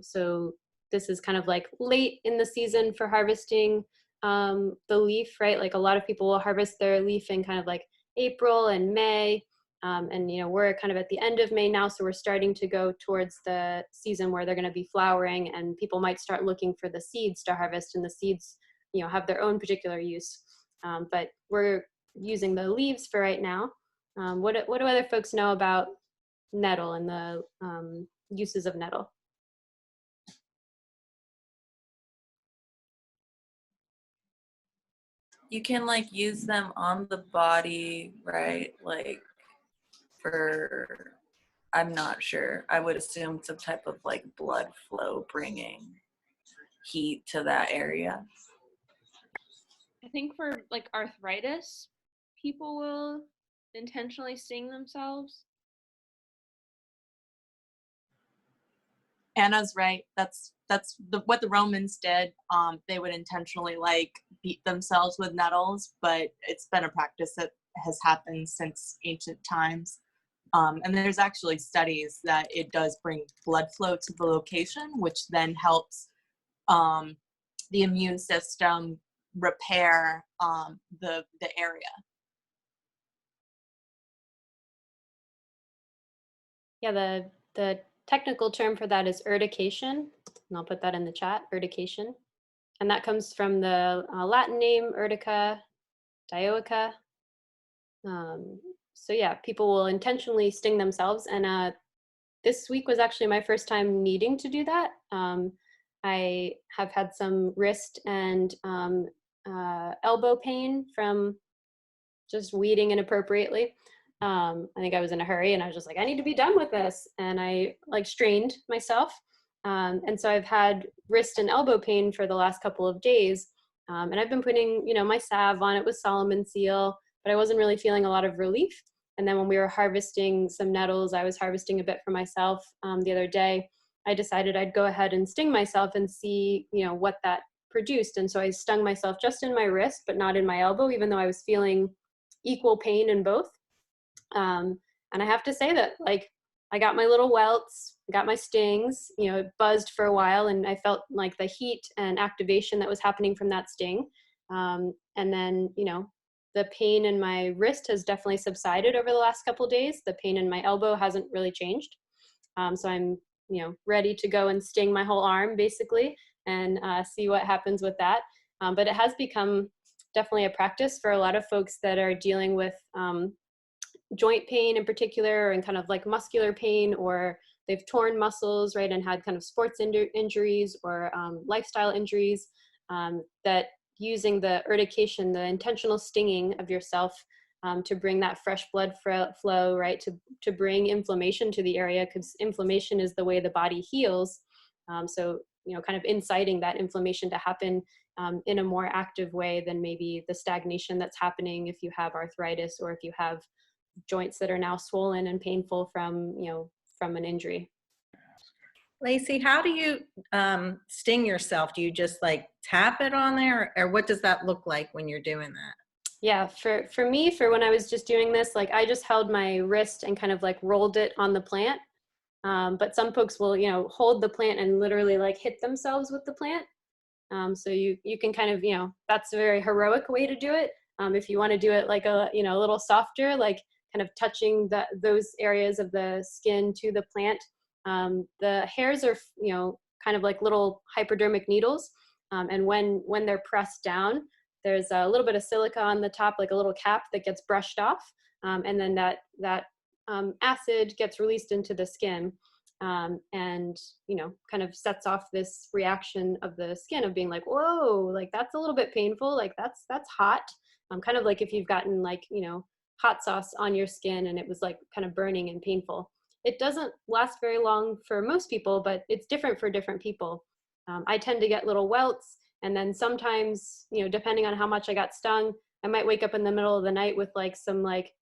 So this is kind of like late in the season for harvesting the leaf, right? Like a lot of people will harvest their leaf in kind of like April and May. And we're kind of at the end of May now, so we're starting to go towards the season where they're going to be flowering, and people might start looking for the seeds to harvest, and the seeds have their own particular use. But we're using the leaves for right now. What do other folks know about nettle and the uses of nettle? You can like use them on the body, right? Like for, I'm not sure. I would assume some type of like blood flow bringing heat to that area. I think for like arthritis, people will intentionally sting themselves. Anna's right. That's what the Romans did. They would intentionally like beat themselves with nettles, but it's been a practice that has happened since ancient times. And there's actually studies that it does bring blood flow to the location, which then helps the immune system repair the area. Yeah, the technical term for that is urtication, and I'll put that in the chat, urtication. And that comes from the Latin name urtica dioica. So yeah, people will intentionally sting themselves, and this week was actually my first time needing to do that. I have had some wrist and elbow pain from just weeding inappropriately. I think I was in a hurry and I was just like, I need to be done with this. And I like strained myself. And so I've had wrist and elbow pain for the last couple of days. And I've been putting, my salve on it with Solomon seal, but I wasn't really feeling a lot of relief. And then when we were harvesting some nettles, I was harvesting a bit for myself the other day. I decided I'd go ahead and sting myself and see, what that produced. And so I stung myself just in my wrist, but not in my elbow, even though I was feeling equal pain in both. And I have to say that, like, I got my little welts, got my stings, it buzzed for a while, and I felt like the heat and activation that was happening from that sting. And then, the pain in my wrist has definitely subsided over the last couple of days. The pain in my elbow hasn't really changed. So I'm, ready to go and sting my whole arm basically and see what happens with that. But it has become definitely a practice for a lot of folks that are dealing with joint pain in particular, and kind of like muscular pain, or they've torn muscles, right, and had kind of sports injuries or lifestyle injuries, that using the urtication, the intentional stinging of yourself to bring that fresh blood flow, right, to bring inflammation to the area, because inflammation is the way the body heals. So, kind of inciting that inflammation to happen in a more active way than maybe the stagnation that's happening if you have arthritis or if you have joints that are now swollen and painful from, from an injury. Lacey, how do you sting yourself? Do you just like tap it on there, or what does that look like when you're doing that? Yeah, for me, for when I was just doing this, like I just held my wrist and kind of like rolled it on the plant. But some folks will, hold the plant and literally like hit themselves with the plant. So you can kind of, that's a very heroic way to do it. If you want to do it like a little softer, like kind of touching those areas of the skin to the plant. The hairs are kind of like little hypodermic needles, and when they're pressed down, there's a little bit of silica on the top, like a little cap that gets brushed off, and then that acid gets released into the skin, and kind of sets off this reaction of the skin of being like, whoa, like that's a little bit painful, like that's hot. Kind of like if you've gotten like hot sauce on your skin and it was like kind of burning and painful. It doesn't last very long for most people, but it's different for different people. I tend to get little welts, and then sometimes, depending on how much I got stung, I might wake up in the middle of the night with like some like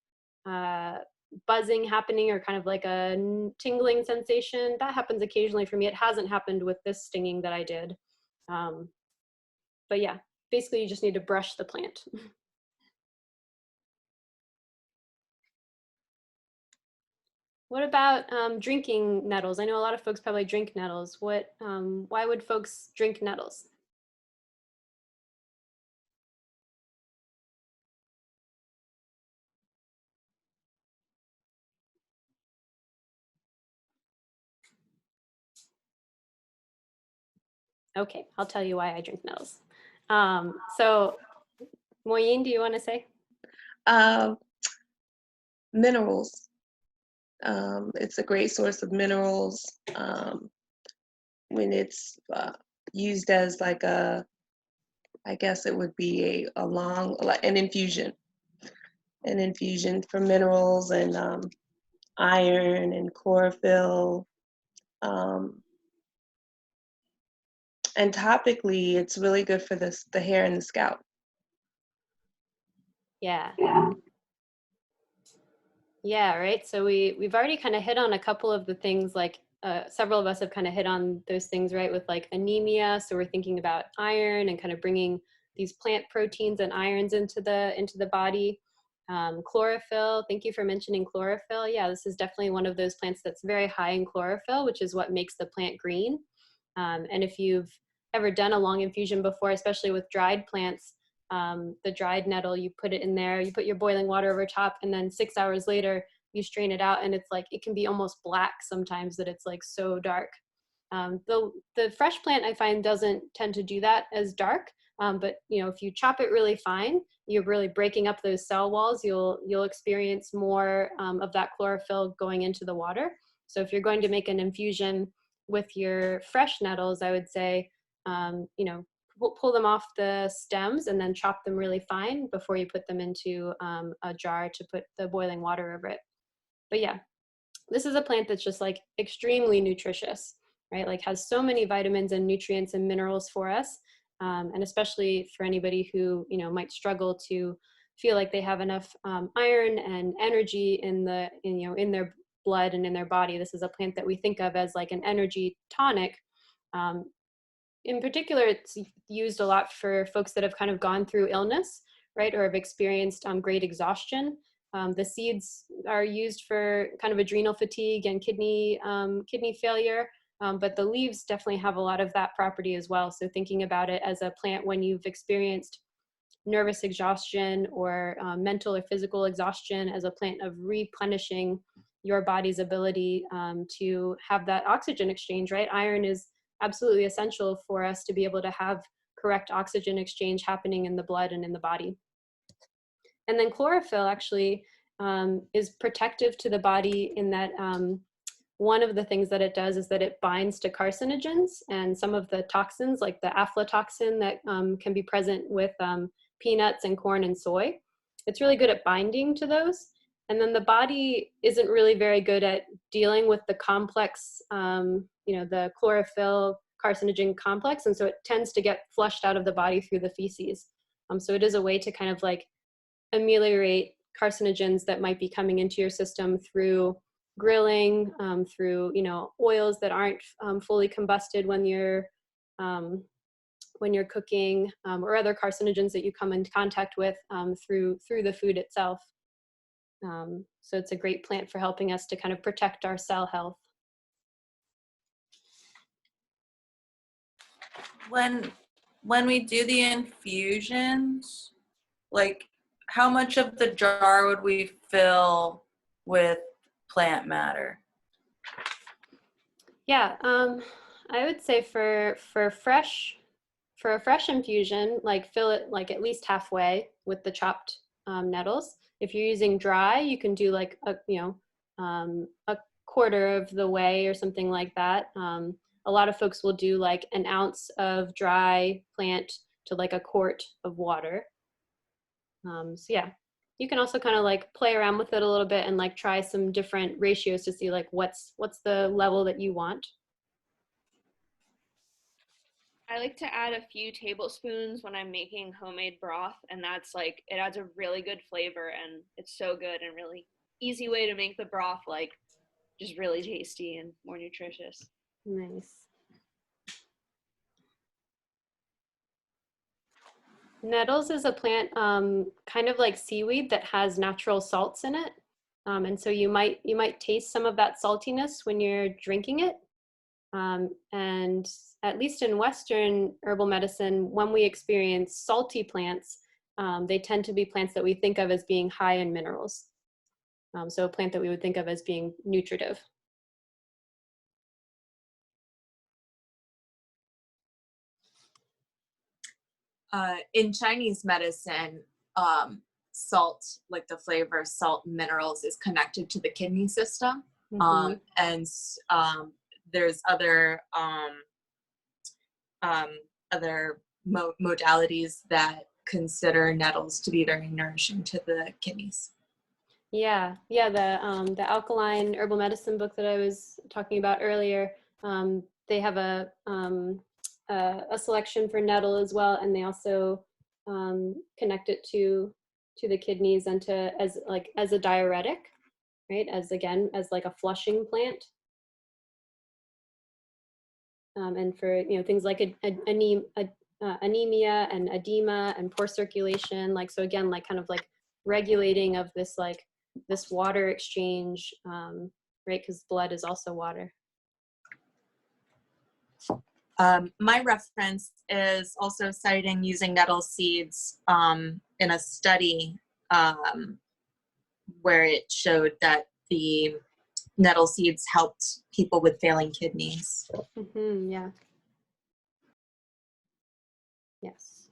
buzzing happening, or kind of like a tingling sensation. That happens occasionally for me. It hasn't happened with this stinging that I did. But yeah, basically you just need to brush the plant. What about drinking nettles? I know a lot of folks probably drink nettles. Why would folks drink nettles? Okay, I'll tell you why I drink nettles. So, Moyeen, do you want to say? Minerals. It's a great source of minerals when it's used as like I guess it would be an infusion for minerals and iron and chlorophyll. And topically, it's really good for the hair and the scalp. Yeah. Yeah, right. So we've already kind of hit on a couple of the things, like several of us have kind of hit on those things, right, with like anemia. So we're thinking about iron and kind of bringing these plant proteins and irons into the body. Chlorophyll, thank you for mentioning chlorophyll. Yeah, this is definitely one of those plants that's very high in chlorophyll, which is what makes the plant green. And if you've ever done a long infusion before, especially with dried plants, the dried nettle, you put it in there, you put your boiling water over top, and then 6 hours later, you strain it out, and it's like, it can be almost black sometimes, that it's like so dark. The fresh plant, I find, doesn't tend to do that as dark, but if you chop it really fine, you're really breaking up those cell walls, you'll experience more of that chlorophyll going into the water. So if you're going to make an infusion with your fresh nettles, I would say, pull them off the stems and then chop them really fine before you put them into a jar to put the boiling water over it. But yeah, this is a plant that's just like extremely nutritious, right? Like has so many vitamins and nutrients and minerals for us. And especially for anybody who, might struggle to feel like they have enough iron and energy in their blood and in their body. This is a plant that we think of as like an energy tonic. In particular, it's used a lot for folks that have kind of gone through illness, right, or have experienced great exhaustion. The seeds are used for kind of adrenal fatigue and kidney failure, but the leaves definitely have a lot of that property as well. So thinking about it as a plant when you've experienced nervous exhaustion or mental or physical exhaustion, as a plant of replenishing your body's ability to have that oxygen exchange, right? Iron is absolutely essential for us to be able to have correct oxygen exchange happening in the blood and in the body. And then chlorophyll actually is protective to the body in that one of the things that it does is that it binds to carcinogens and some of the toxins, like the aflatoxin that can be present with peanuts and corn and soy. It's really good at binding to those. And then the body isn't really very good at dealing with the complex, the chlorophyll carcinogen complex. And so it tends to get flushed out of the body through the feces. So it is a way to kind of like ameliorate carcinogens that might be coming into your system through grilling, through, oils that aren't fully combusted when you're cooking, or other carcinogens that you come into contact with through the food itself. So it's a great plant for helping us to kind of protect our cell health. When we do the infusions, like how much of the jar would we fill with plant matter? Yeah, I would say for a fresh infusion, like fill it like at least halfway with the chopped nettles. If you're using dry, you can do like a quarter of the way or something like that. A lot of folks will do like an ounce of dry plant to like a quart of water. So yeah, you can also kind of like play around with it a little bit and like try some different ratios to see like what's the level that you want. I like to add a few tablespoons when I'm making homemade broth, and that's like, it adds a really good flavor, and it's so good and really easy way to make the broth like just really tasty and more nutritious. Nice. Nettles is a plant kind of like seaweed that has natural salts in it. And so you might taste some of that saltiness when you're drinking it. And at least in Western herbal medicine, when we experience salty plants, they tend to be plants that we think of as being high in minerals. So a plant that we would think of as being nutritive. In Chinese medicine, salt, like the flavor salt minerals, is connected to the kidney system. And there's other modalities that consider nettles to be very nourishing to the kidneys. Yeah, the alkaline herbal medicine book that I was talking about earlier, they have a selection for nettle as well, and they also connect it to the kidneys and as a diuretic, right? As like a flushing plant, and for things like anemia and edema and poor circulation, like so again like kind of like regulating of this like this water exchange, right? Because blood is also water. My reference is also citing using nettle seeds in a study where it showed that the nettle seeds helped people with failing kidneys. Yeah. Yes.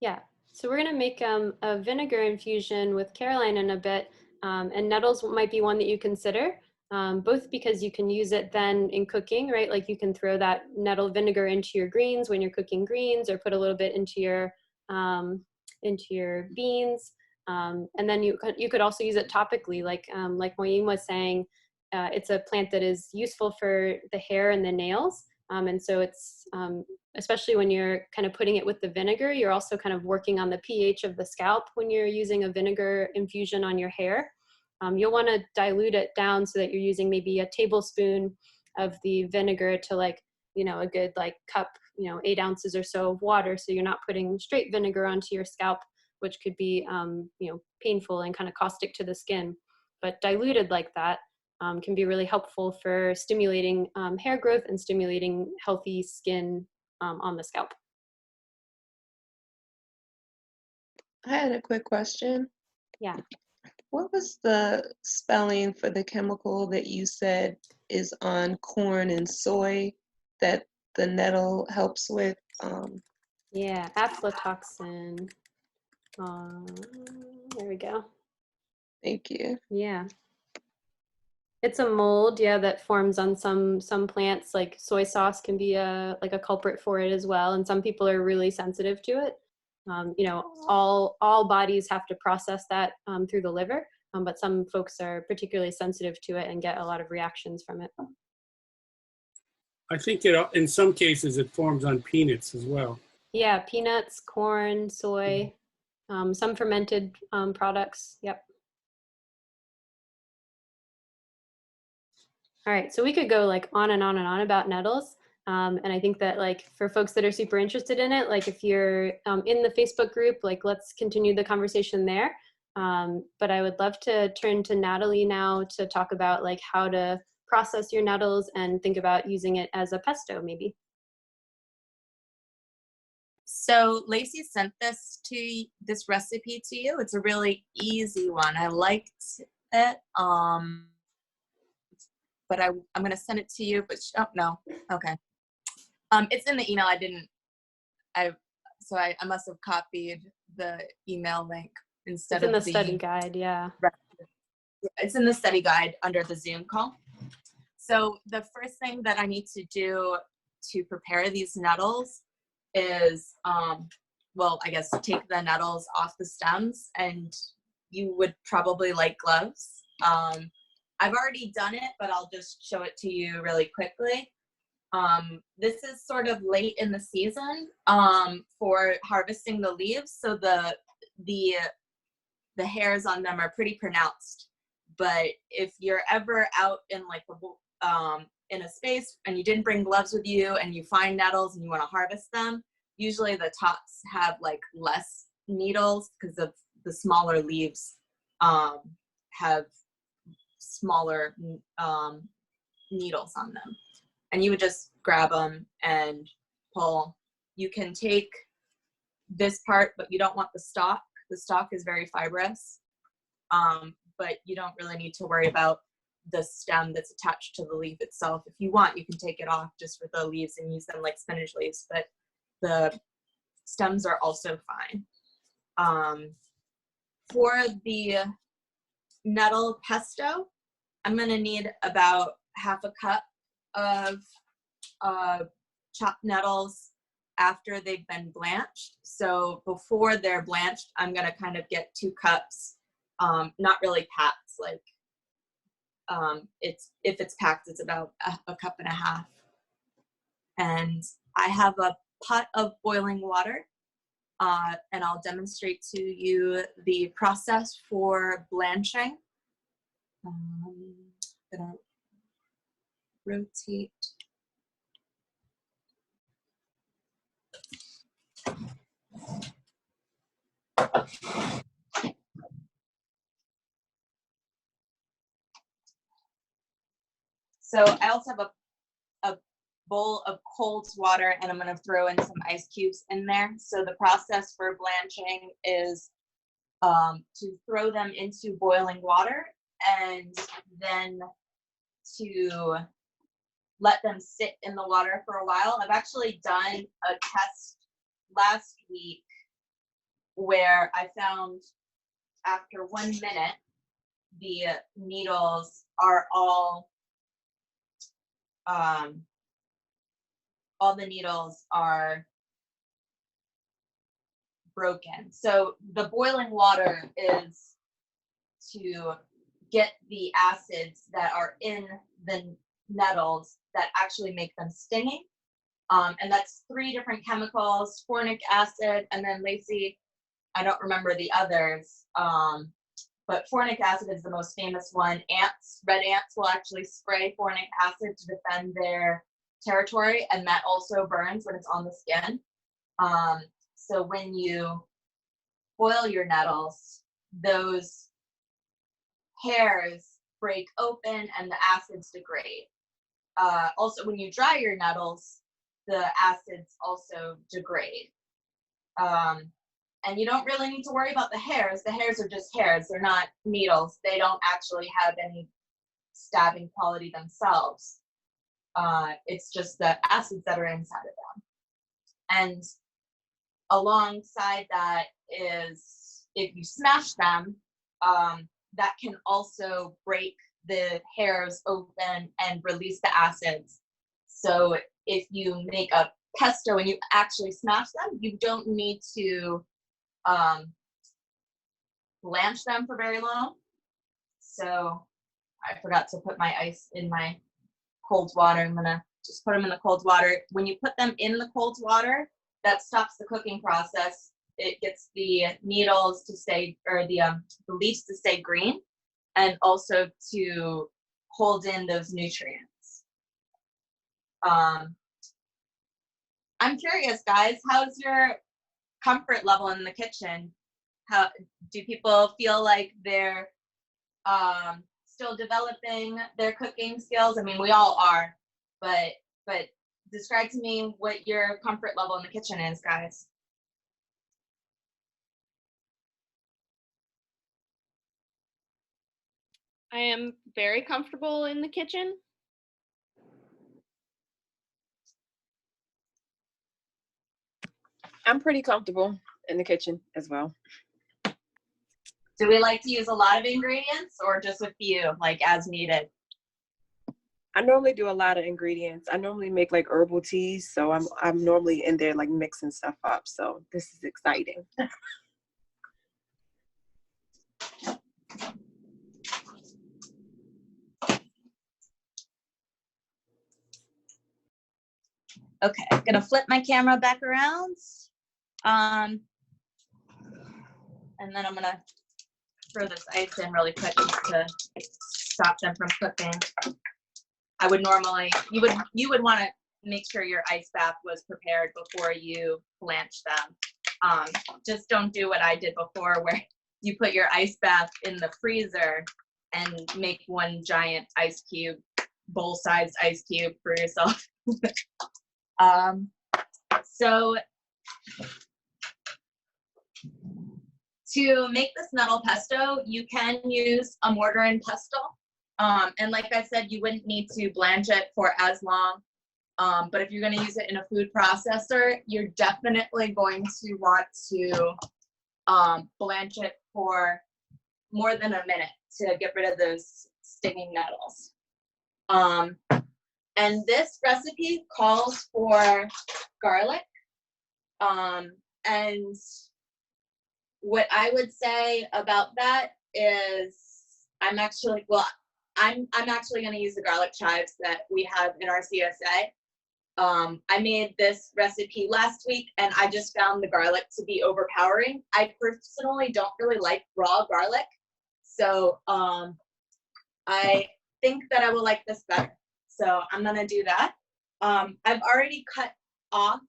Yeah. So we're going to make a vinegar infusion with Caroline in a bit, and nettles might be one that you consider. Both because you can use it then in cooking, right? Like you can throw that nettle vinegar into your greens when you're cooking greens, or put a little bit into your beans, and then you could also use it topically, like Moyim was saying. It's a plant that is useful for the hair and the nails, and so it's especially when you're kind of putting it with the vinegar, you're also kind of working on the pH of the scalp when you're using a vinegar infusion on your hair. You'll want to dilute it down so that you're using maybe a tablespoon of the vinegar to like, a good like cup, 8 ounces or so of water. So you're not putting straight vinegar onto your scalp, which could be, painful and kind of caustic to the skin. But diluted like that can be really helpful for stimulating hair growth and stimulating healthy skin on the scalp. I had a quick question. Yeah. What was the spelling for the chemical that you said is on corn and soy that the nettle helps with? Yeah, aflatoxin. There we go. Thank you. Yeah. It's a mold, that forms on some plants. Like soy sauce can be a culprit for it as well, and some people are really sensitive to it. All bodies have to process that through the liver, but some folks are particularly sensitive to it and get a lot of reactions from it. I think in some cases it forms on peanuts as well. Yeah, peanuts, corn, soy, some fermented products. Yep. All right, so we could go like on and on and on about nettles. And I think that like for folks that are super interested in it, like if you're in the Facebook group, like let's continue the conversation there. But I would love to turn to Natalie now to talk about like how to process your nettles and think about using it as a pesto maybe. So Lacey sent this recipe to you. It's a really easy one. I liked it. But I'm gonna send it to you. But oh no, okay. It's in the email. I must have copied the email link instead It's in of the study guide, yeah. It's in the study guide under the Zoom call. So the first thing that I need to do to prepare these nettles is, well, I guess take the nettles off the stems, and you would probably like gloves. I've already done it, but I'll just show it to you really quickly. This is sort of late in the season for harvesting the leaves, so the hairs on them are pretty pronounced. But if you're ever out in like in a space and you didn't bring gloves with you and you find nettles and you want to harvest them, usually the tops have like less needles because of the smaller leaves have smaller needles on them. And you would just grab them and pull. You can take this part, but you don't want the stalk. The stalk is very fibrous, but you don't really need to worry about the stem that's attached to the leaf itself. If you want, you can take it off just for the leaves and use them like spinach leaves, but the stems are also fine. For the nettle pesto, I'm gonna need about half a cup of chopped nettles after they've been blanched. So before they're blanched, I'm gonna kind of get 2 cups, not really packed, like if it's packed, it's about a cup and a half. And I have a pot of boiling water, and I'll demonstrate to you the process for blanching. I'm gonna rotate. So I also have a bowl of cold water, and I'm going to throw in some ice cubes in there. So the process for blanching is to throw them into boiling water and then to let them sit in the water for a while. I've actually done a test last week where I found after 1 minute, the needles are all the needles are broken. So the boiling water is to get the acids that are in the nettles that actually make them stinging. And that's 3 different chemicals: fornic acid, and then Lacey, I don't remember the others, but fornic acid is the most famous one. Red ants will actually spray fornic acid to defend their territory, and that also burns when it's on the skin. So when you boil your nettles, those hairs break open and the acids degrade. Also, when you dry your nettles, the acids also degrade. And you don't really need to worry about the hairs. The hairs are just hairs. They're not needles. They don't actually have any stabbing quality themselves. It's just the acids that are inside of them. And alongside that is, if you smash them, that can also break the hairs open and release the acids. So if you make a pesto and you actually smash them, you don't need to blanch them for very long. So I forgot to put my ice in my cold water. I'm gonna just put them in the cold water. When you put them in the cold water, that stops the cooking process. It gets the needles to stay, or the leaves to stay green, and also to hold in those nutrients. I'm curious, guys, how's your comfort level in the kitchen? How do people feel like they're still developing their cooking skills? I mean, we all are, but describe to me what your comfort level in the kitchen is, guys. I am very comfortable in the kitchen. I'm pretty comfortable in the kitchen as well. Do we like to use a lot of ingredients or just a few, like as needed? I normally do a lot of ingredients. I normally make like herbal teas, so I'm normally in there like mixing stuff up. So this is exciting. Okay, I'm gonna flip my camera back around. And then I'm gonna throw this ice in really quick just to stop them from cooking. I would normally, you would want to make sure your ice bath was prepared before you blanch them. Just don't do what I did before where you put your ice bath in the freezer and make one giant ice cube, bowl-sized ice cube for yourself. So to make this Nettle Pesto, you can use a mortar and pestle. And like I said, you wouldn't need to blanch it for as long. But if you're going to use it in a food processor, you're definitely going to want to blanch it for more than a minute to get rid of those stinging nettles. And this recipe calls for garlic. And what I would say about that is I'm actually going to use the garlic chives that we have in our CSA. I made this recipe last week and I just found the garlic to be overpowering. I personally don't really like raw garlic. So I think that I will like this better. So I'm going to do that. I've already cut off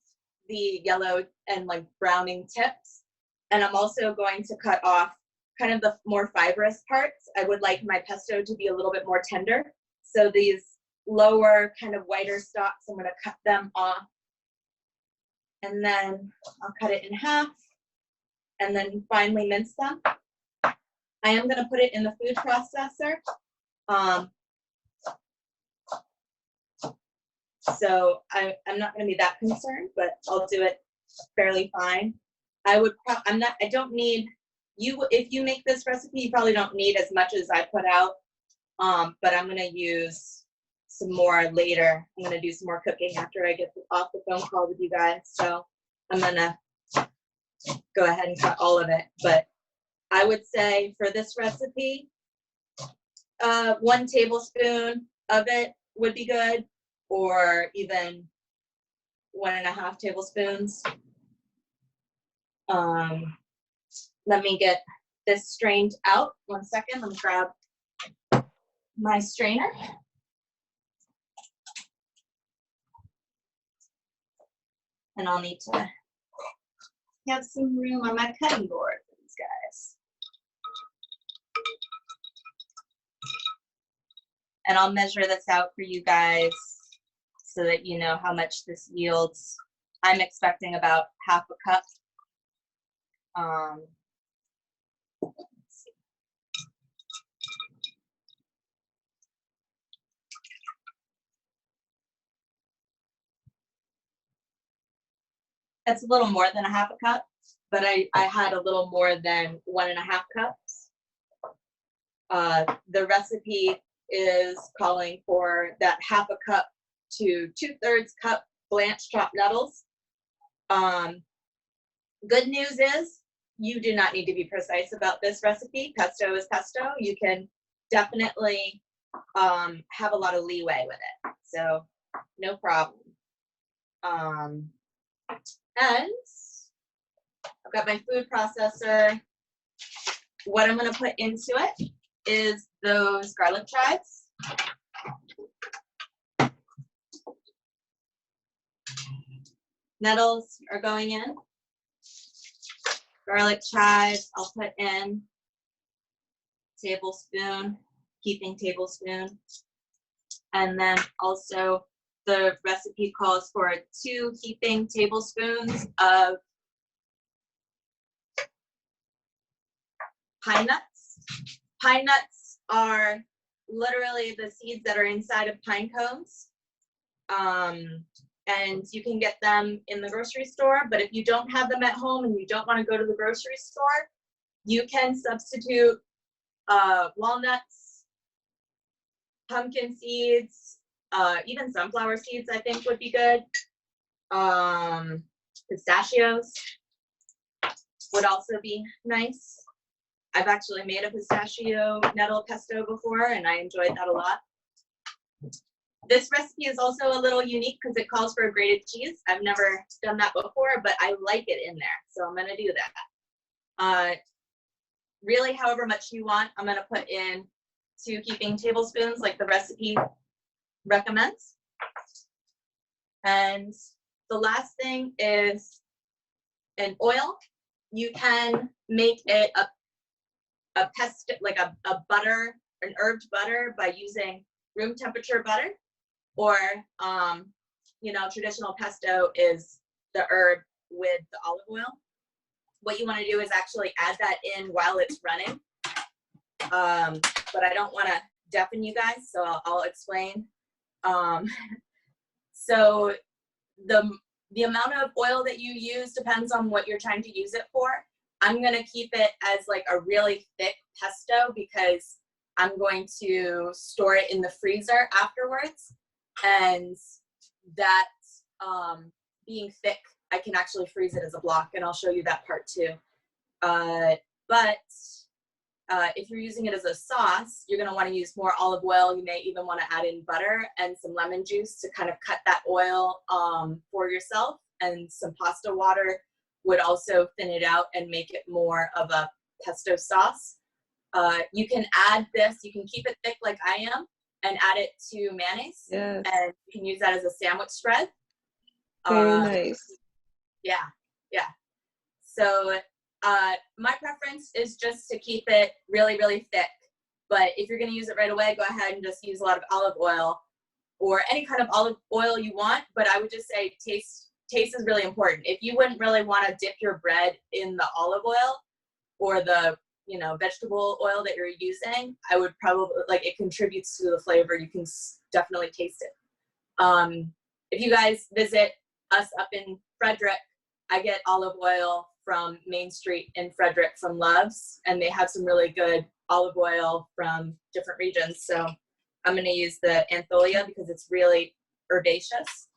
the yellow and like browning tips. And I'm also going to cut off kind of the more fibrous parts. I would like my pesto to be a little bit more tender. So these lower kind of whiter stalks, I'm gonna cut them off. And then I'll cut it in half and then finely mince them. I am gonna put it in the food processor. So I'm not gonna be that concerned, but I'll do it fairly fine. I don't need, if you make this recipe, you probably don't need as much as I put out, but I'm gonna use some more later. I'm gonna do some more cooking after I get off the phone call with you guys. So I'm gonna go ahead and cut all of it. But I would say for this recipe, 1 tablespoon of it would be good, or even 1.5 tablespoons. Let me get this strained out. 1 second, let me grab my strainer. And I'll need to have some room on my cutting board for these guys. And I'll measure this out for you guys so that you know how much this yields. I'm expecting about 1/2 cup. Let's see. It's a little more than 1/2 cup, but I had a little more than 1.5 cups. The recipe is calling for that 1/2 cup to 2/3 cup blanched chopped nettles. Good news is you do not need to be precise about this recipe. Pesto is pesto. You can definitely have a lot of leeway with it. So no problem. And I've got my food processor. What I'm going to put into it is those garlic chives. Nettles are going in. Garlic chives, I'll put in tablespoon, heaping tablespoon. And then also the recipe calls for 2 heaping tablespoons of pine nuts. Pine nuts are literally the seeds that are inside of pine cones. And you can get them in the grocery store, but if you don't have them at home and you don't want to go to the grocery store, you can substitute walnuts, pumpkin seeds, even sunflower seeds I think would be good. Pistachios would also be nice. I've actually made a pistachio nettle pesto before and I enjoyed that a lot. This recipe is also a little unique because it calls for a grated cheese. I've never done that before, but I like it in there, so I'm gonna do that. Really, however much you want, I'm gonna put in 2 heaping tablespoons like the recipe recommends. And the last thing is an oil. You can make it a pesto, like a butter, an herbed butter by using room temperature butter, or you know, traditional pesto is the herb with the olive oil. What you want to do is actually add that in while it's running. But I don't want to deafen you guys, so I'll explain. So the amount of oil that you use depends on what you're trying to use it for. I'm gonna keep it as like a really thick pesto because I'm going to store it in the freezer afterwards. And that being thick, I can actually freeze it as a block, and I'll show you that part too. But if you're using it as a sauce, you're gonna wanna use more olive oil. You may even wanna add in butter and some lemon juice to kind of cut that oil for yourself, and some pasta water would also thin it out and make it more of a pesto sauce. You can add this, you can keep it thick like I am, and add it to mayonnaise. Yes. And you can use that as a sandwich spread. Very nice. Yeah, yeah. So my preference is just to keep it really, really thick. But if you're gonna use it right away, go ahead and just use a lot of olive oil or any kind of olive oil you want. But I would just say taste is really important. If you wouldn't really wanna dip your bread in the olive oil or the, you know, vegetable oil that you're using, I would probably, like, it contributes to the flavor. You can definitely taste it. If you guys visit us up in Frederick, I get olive oil from Main Street in Frederick from Love's, and they have some really good olive oil from different regions. So I'm gonna use the Antholia because it's really herbaceous.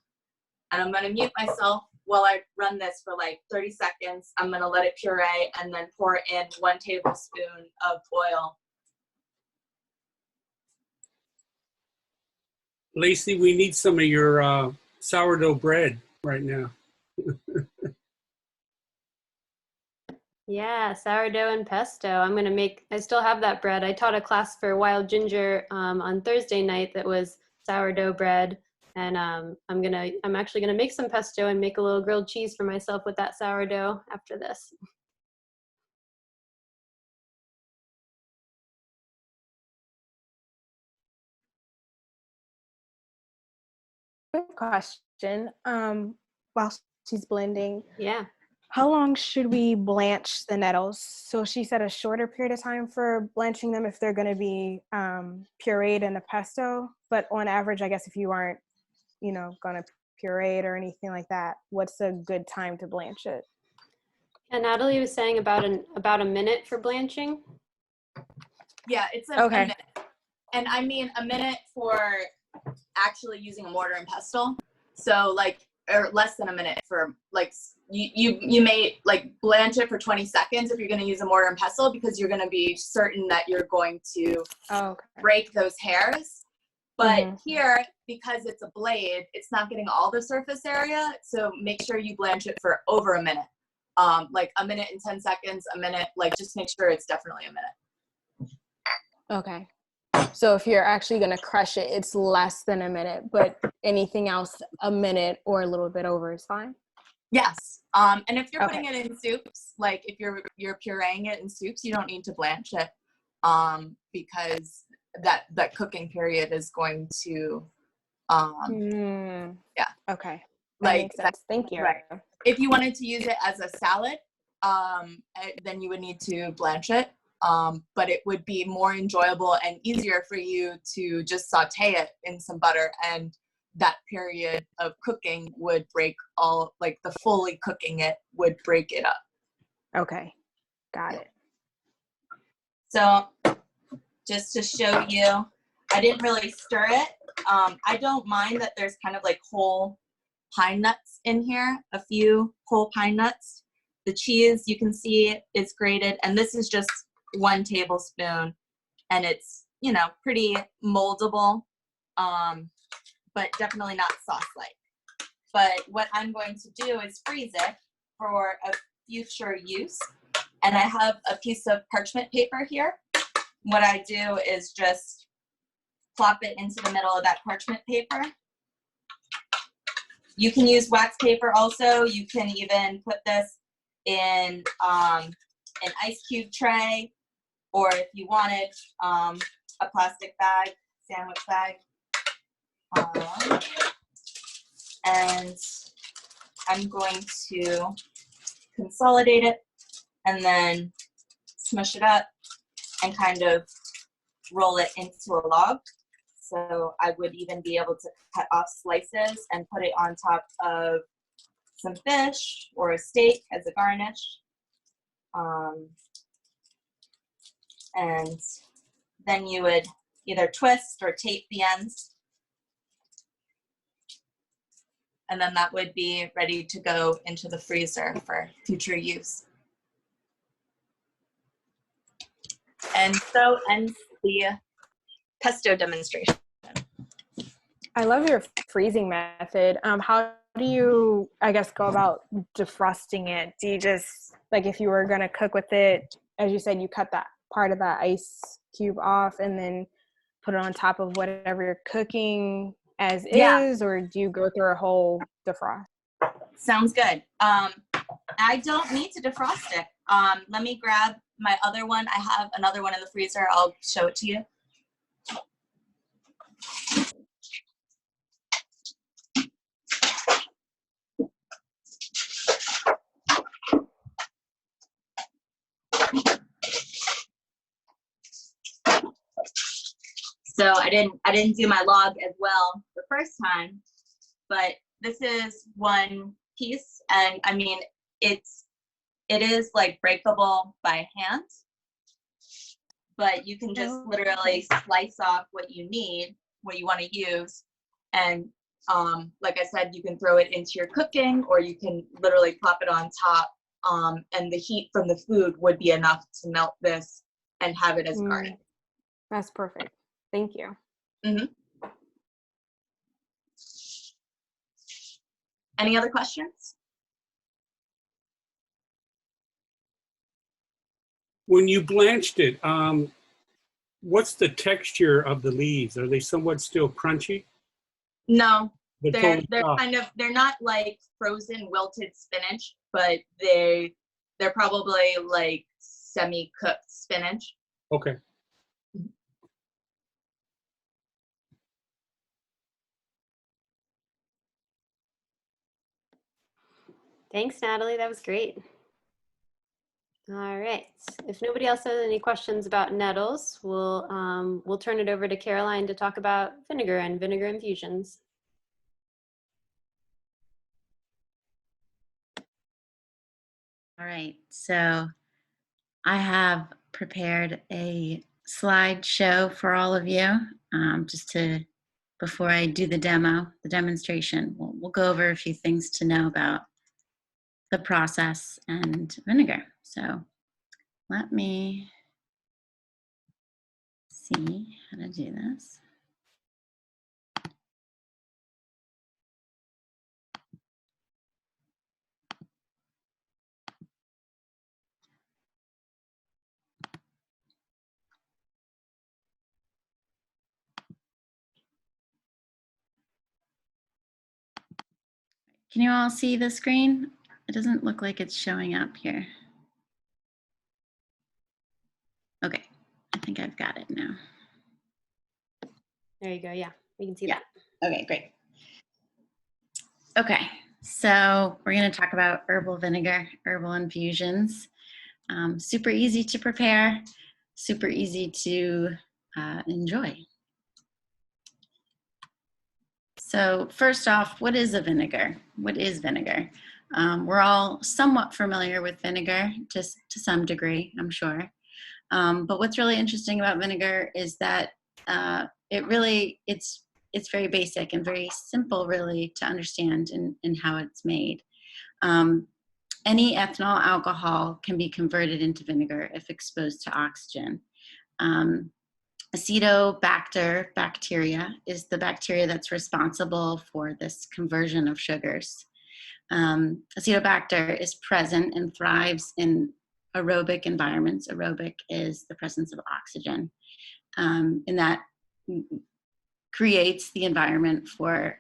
And I'm gonna mute myself while I run this for like 30 seconds. I'm gonna let it puree and then pour in 1 tablespoon of oil. Lacey, we need some of your sourdough bread right now. Yeah, sourdough and pesto. I still have that bread. I taught a class for Wild Ginger on Thursday night that was sourdough bread. And I'm actually gonna make some pesto and make a little grilled cheese for myself with that sourdough after this. Quick question. While she's blending, yeah, how long should we blanch the nettles? So she said a shorter period of time for blanching them if they're going to be pureed in the pesto. But on average, I guess if you aren't, you know, going to puree it or anything like that, what's a good time to blanch it? And Natalie was saying about a minute for blanching. Yeah, it's a minute. And I mean a minute for actually using a mortar and pestle. So like, or less than a minute for like, you may like blanch it for 20 seconds if you're going to use a mortar and pestle, because you're going to be certain that you're going to break those hairs. But here, because it's a blade, it's not getting all the surface area. So make sure you blanch it for over a minute. Like a minute and 10 seconds, a minute, like just make sure it's definitely a minute. Okay. So if you're actually going to crush it, it's less than a minute, but anything else a minute or a little bit over is fine? Yes. And if you're putting it in soups, like if you're pureeing it in soups, you don't need to blanch it because that cooking period is going to, yeah. Okay. That makes sense. Thank you. Right. If you wanted to use it as a salad, then you would need to blanch it. but it would be more enjoyable and easier for you to just saute it in some butter, and that period of cooking would break all, like the fully cooking it would break it up. Okay, got it. So just to show you, I didn't really stir it. I don't mind that there's kind of like whole pine nuts in here, a few whole pine nuts. The cheese you can see is grated, and this is just 1 tablespoon, and it's, you know, pretty moldable, but definitely not sauce-like. But what I'm going to do is freeze it for a future use. And I have a piece of parchment paper here. What I do is just plop it into the middle of that parchment paper. You can use wax paper also. You can even put this in an ice cube tray, or if you wanted, a plastic bag, sandwich bag. And I'm going to consolidate it and then smush it up and kind of roll it into a log. So I would even be able to cut off slices and put it on top of some fish or a steak as a garnish. And then you would either twist or tape the ends. And then that would be ready to go into the freezer for future use. And so ends the pesto demonstration. I love your freezing method. How do you, I guess, go about defrosting it? Do you just, like, if you were going to cook with it, as you said, you cut that part of that ice cube off and then put it on top of whatever you're cooking as is, or do you go through a whole defrost? Sounds good. I don't need to defrost it. Let me grab my other one. I have another one in the freezer. I'll show it to you. So I didn't do my log as well the first time, but this is one piece, and I mean it is like breakable by hand, but you can just literally slice off what you need, what you want to use, and like I said, you can throw it into your cooking, or you can literally plop it on top, and the heat from the food would be enough to melt this and have it as garnish. That's perfect. Thank you. Mm-hmm. Any other questions? When you blanched it, what's the texture of the leaves? Are they somewhat still crunchy? No, They're they're totally soft. kind of, they're not like frozen wilted spinach, but they're probably like semi-cooked spinach. Okay. Thanks, Natalie. That was great. All right. If nobody else has any questions about Nettles, we'll turn it over to Caroline to talk about vinegar and vinegar infusions. All right, so I have prepared a slideshow for all of you, before I do the demonstration. We'll go over a few things to know about the process and vinegar. So let me see how to do this. Can you all see the screen? It doesn't look like it's showing up here. Okay, I think I've got it now. There you go. Yeah, we can see that. Okay, great. Okay, so we're going to talk about herbal vinegar, herbal infusions. Super easy to prepare. super easy to enjoy. So first off, what is a vinegar? What is vinegar? We're all somewhat familiar with vinegar, just to some degree, I'm sure. But what's really interesting about vinegar is that it's very basic and very simple, really, to understand in how it's made. Any ethanol alcohol can be converted into vinegar if exposed to oxygen. Acetobacter bacteria is the bacteria that's responsible for this conversion of sugars. Acetobacter is present and thrives in aerobic environments. Aerobic is the presence of oxygen, and that creates the environment for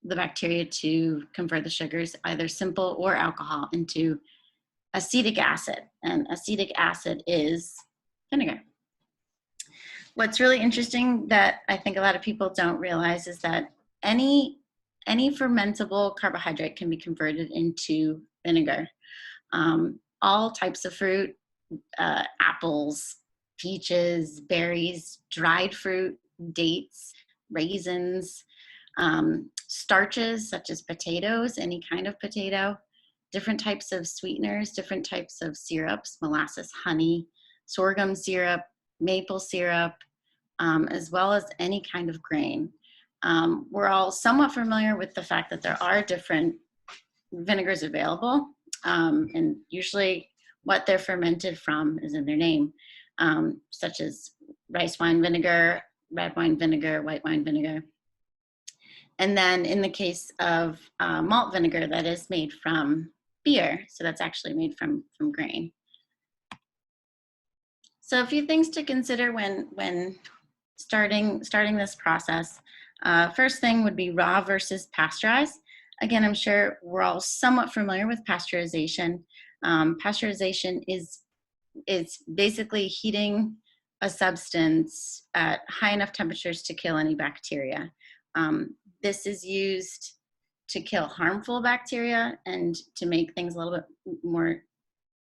the bacteria to convert the sugars, either simple or alcohol, into acetic acid, and acetic acid is vinegar. What's really interesting that I think a lot of people don't realize is that any fermentable carbohydrate can be converted into vinegar. All types of fruit, apples, peaches, berries, dried fruit, dates, raisins, starches such as potatoes, any kind of potato, different types of sweeteners, different types of syrups, molasses, honey, sorghum syrup, maple syrup, as well as any kind of grain. We're all somewhat familiar with the fact that there are different vinegars available, and usually what they're fermented from is in their name, such as rice wine vinegar, red wine vinegar, white wine vinegar. And then in the case of malt vinegar, that is made from beer, so that's actually made from grain. So a few things to consider when starting this process. First thing would be raw versus pasteurized. Again, I'm sure we're all somewhat familiar with pasteurization. Pasteurization is basically heating a substance at high enough temperatures to kill any bacteria. This is used to kill harmful bacteria and to make things a little bit more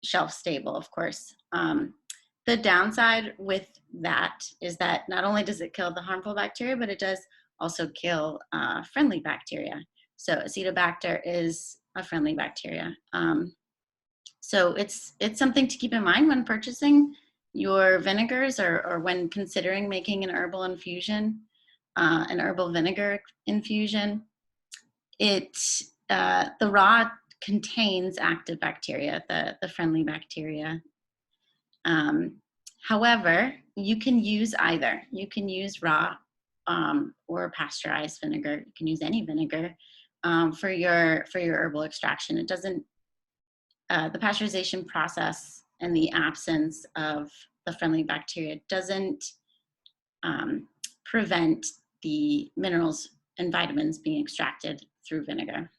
shelf stable, of course. The downside with that is that not only does it kill the harmful bacteria, but it does also kill friendly bacteria. So Acetobacter is a friendly bacteria. So it's something to keep in mind when purchasing your vinegars or when considering making an herbal infusion, an herbal vinegar infusion. The raw contains active bacteria, the friendly bacteria. However, you can use either. You can use raw or pasteurized vinegar. You can use any vinegar for your herbal extraction. It doesn't, the pasteurization process and the absence of the friendly bacteria doesn't prevent the minerals and vitamins being extracted through vinegar.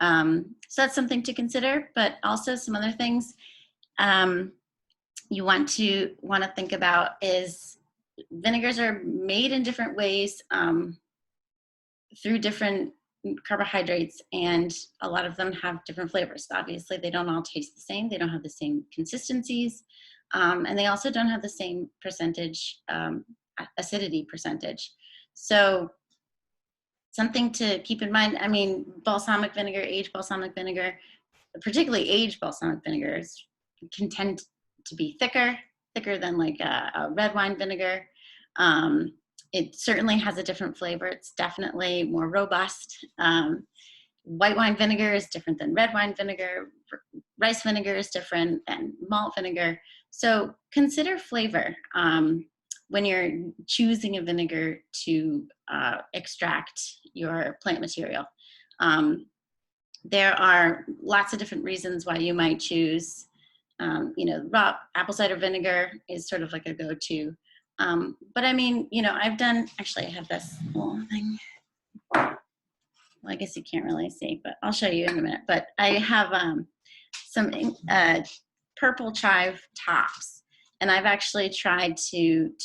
So that's something to consider, but also some other things you want to think about is vinegars are made in different ways through different carbohydrates, and a lot of them have different flavors. Obviously, they don't all taste the same. They don't have the same consistencies, and they also don't have the same percentage, acidity percentage. So something to keep in mind, I mean, balsamic vinegar, aged balsamic vinegar, particularly aged balsamic vinegars, can tend to be thicker than like a red wine vinegar. It certainly has a different flavor. It's definitely more robust. White wine vinegar is different than red wine vinegar. Rice vinegar is different than malt vinegar. So consider flavor when you're choosing a vinegar to extract your plant material. There are lots of different reasons why you might choose, raw apple cider vinegar is sort of like a go-to. But I mean, I have this little thing. Well, I guess you can't really see, but I'll show you in a minute. But I have some purple chive tops, and I've actually tried to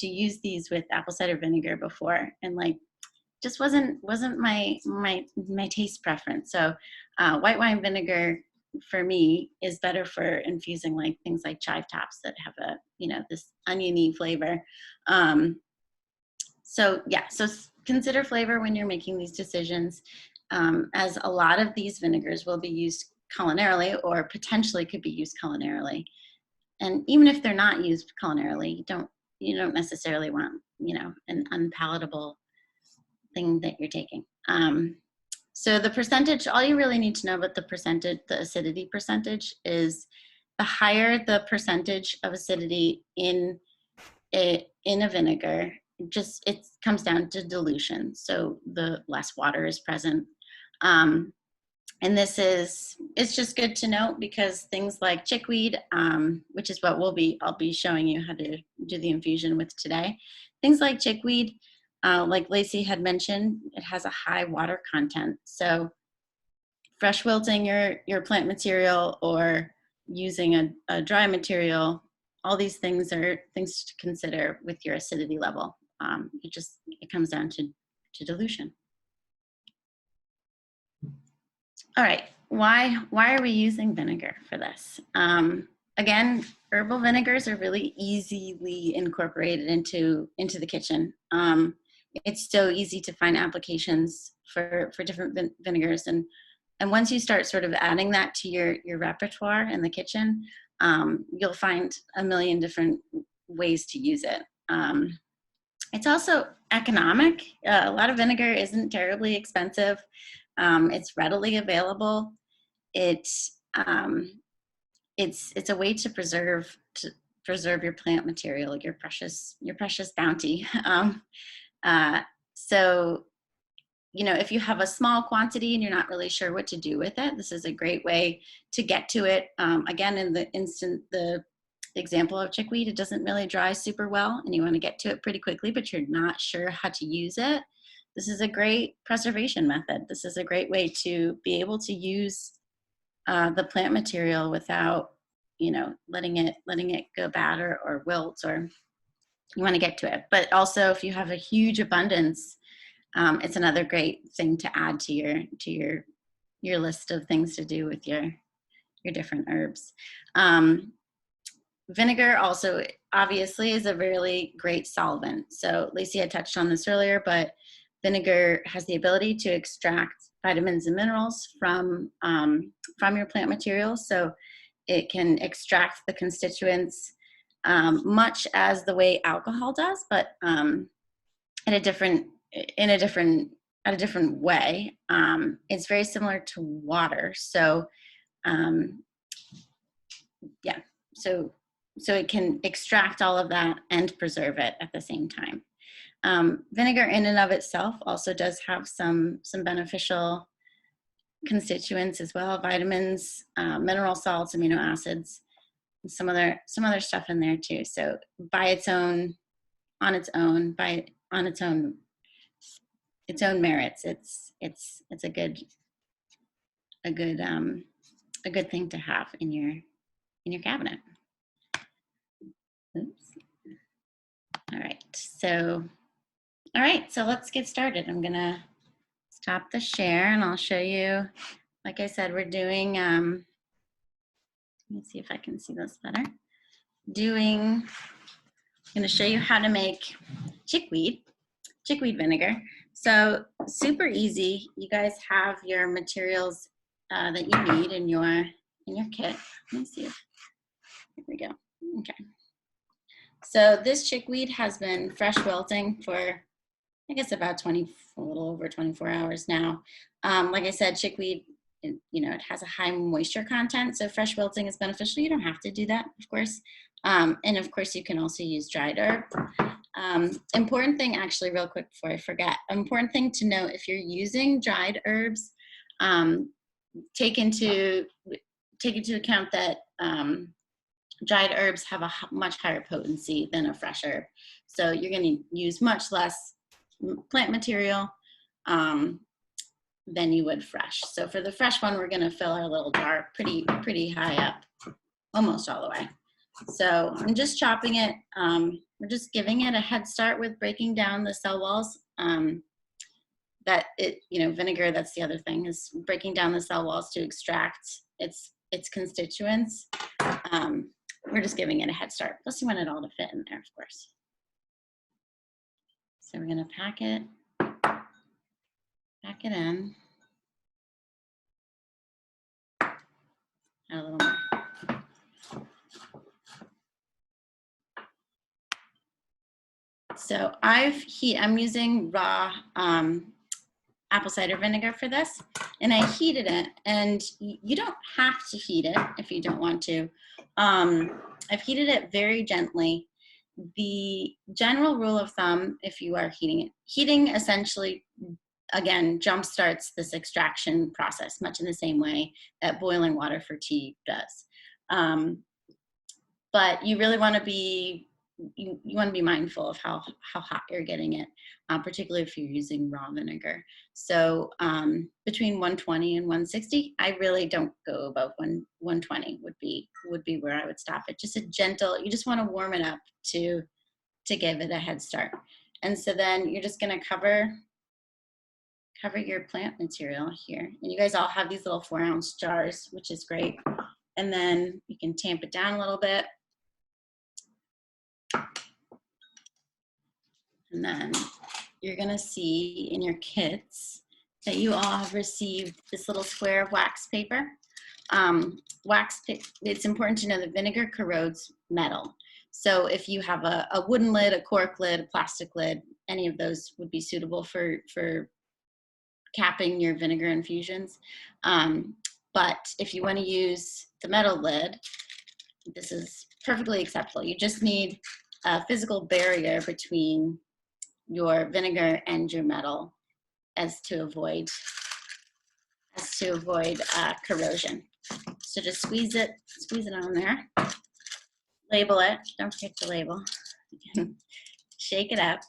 use these with apple cider vinegar before, and just wasn't my taste preference. So white wine vinegar for me, is better for infusing like things like chive tops that have a, you know, this oniony flavor. So yeah, so consider flavor when you're making these decisions, as a lot of these vinegars will be used culinarily or potentially could be used culinarily. And even if they're not used culinarily, you don't necessarily want, you know, an unpalatable thing that you're taking. So the percentage, all you really need to know about the percentage, the acidity percentage, is the higher the percentage of acidity in a vinegar, just it comes down to dilution. So the less water is present. And it's just good to note because things like chickweed, which is what I'll be showing you how to do the infusion with today. Things like chickweed, like Lacey had mentioned, it has a high water content. So fresh wilting your plant material or using a dry material, all these things are things to consider with your acidity level. It comes down to dilution. All right, why are we using vinegar for this? Again, herbal vinegars are really easily incorporated into the kitchen. It's so easy to find applications for different vinegars, and once you start sort of adding that to your repertoire in the kitchen, you'll find a million different ways to use it. It's also economic. A lot of vinegar isn't terribly expensive. It's readily available. It's a way to preserve your plant material, your precious bounty. So, you know, if you have a small quantity and you're not really sure what to do with it, this is a great way to get to it. Again, in the example of chickweed, it doesn't really dry super well and you want to get to it pretty quickly, but you're not sure how to use it. This is a great preservation method. This is a great way to be able to use the plant material without, you know, letting it go bad or wilt, or you want to get to it. But also, if you have a huge abundance, it's another great thing to add to your list of things to do with your different herbs. Vinegar also obviously is a really great solvent. So Lacey had touched on this earlier, but vinegar has the ability to extract vitamins and minerals from your plant materials. So it can extract the constituents much as the way alcohol does, but in a different way. It's very similar to water. So yeah, so it can extract all of that and preserve it at the same time. Vinegar in and of itself also does have some beneficial constituents as well, vitamins, mineral salts, amino acids, and some other stuff in there too. So on its own merits, it's a good thing to have in your cabinet. Oops. All right, so let's get started. I'm gonna stop the share and I'll show you, like I said, we're doing, let me see if I can see this better. I'm gonna show you how to make chickweed vinegar. So super easy. You guys have your materials that you need in your kit. Let me see. Here we go. Okay. So this chickweed has been fresh wilting for, I guess, about a little over 24 hours now. Like I said, chickweed, it has a high moisture content, so fresh wilting is beneficial. You don't have to do that, of course. And of course, you can also use dried herb. Important thing, actually, real quick before I forget, important thing to note, if you're using dried herbs, take into account that dried herbs have a much higher potency than a fresh herb. So you're going to use much less plant material than you would fresh. So for the fresh one, we're going to fill our little jar pretty high up, almost all the way. So I'm just chopping it. We're just giving it a head start with breaking down the cell walls. Vinegar, that's the other thing, is breaking down the cell walls to extract its its constituents, we're just giving it a head start. Plus you want it all to fit in there, of course. So we're gonna pack it in. Add a little more. So I'm using raw apple cider vinegar for this, and I heated it, and you don't have to heat it if you don't want to. I've heated it very gently. The general rule of thumb, if you are heating essentially, again, jumpstarts this extraction process, much in the same way that boiling water for tea does. But you really want to be you want to be mindful of how hot you're getting it, particularly if you're using raw vinegar. So between 120 and 160, I really don't go above 120 would be where I would stop it. Just a gentle, you just want to warm it up to give it a head start. And so then you're just going to cover your plant material here. And you guys all have these little 4-ounce jars, which is great. And then you can tamp it down a little bit. And then you're gonna see in your kits that you all have received this little square of wax paper. It's important to know that vinegar corrodes metal. So if you have a wooden lid, a cork lid, a plastic lid, any of those would be suitable for capping your vinegar infusions. But if you wanna use the metal lid, this is perfectly acceptable. You just need a physical barrier between your vinegar and your metal as to avoid corrosion. So just squeeze it on there. Label it. Don't forget to label. Shake it up,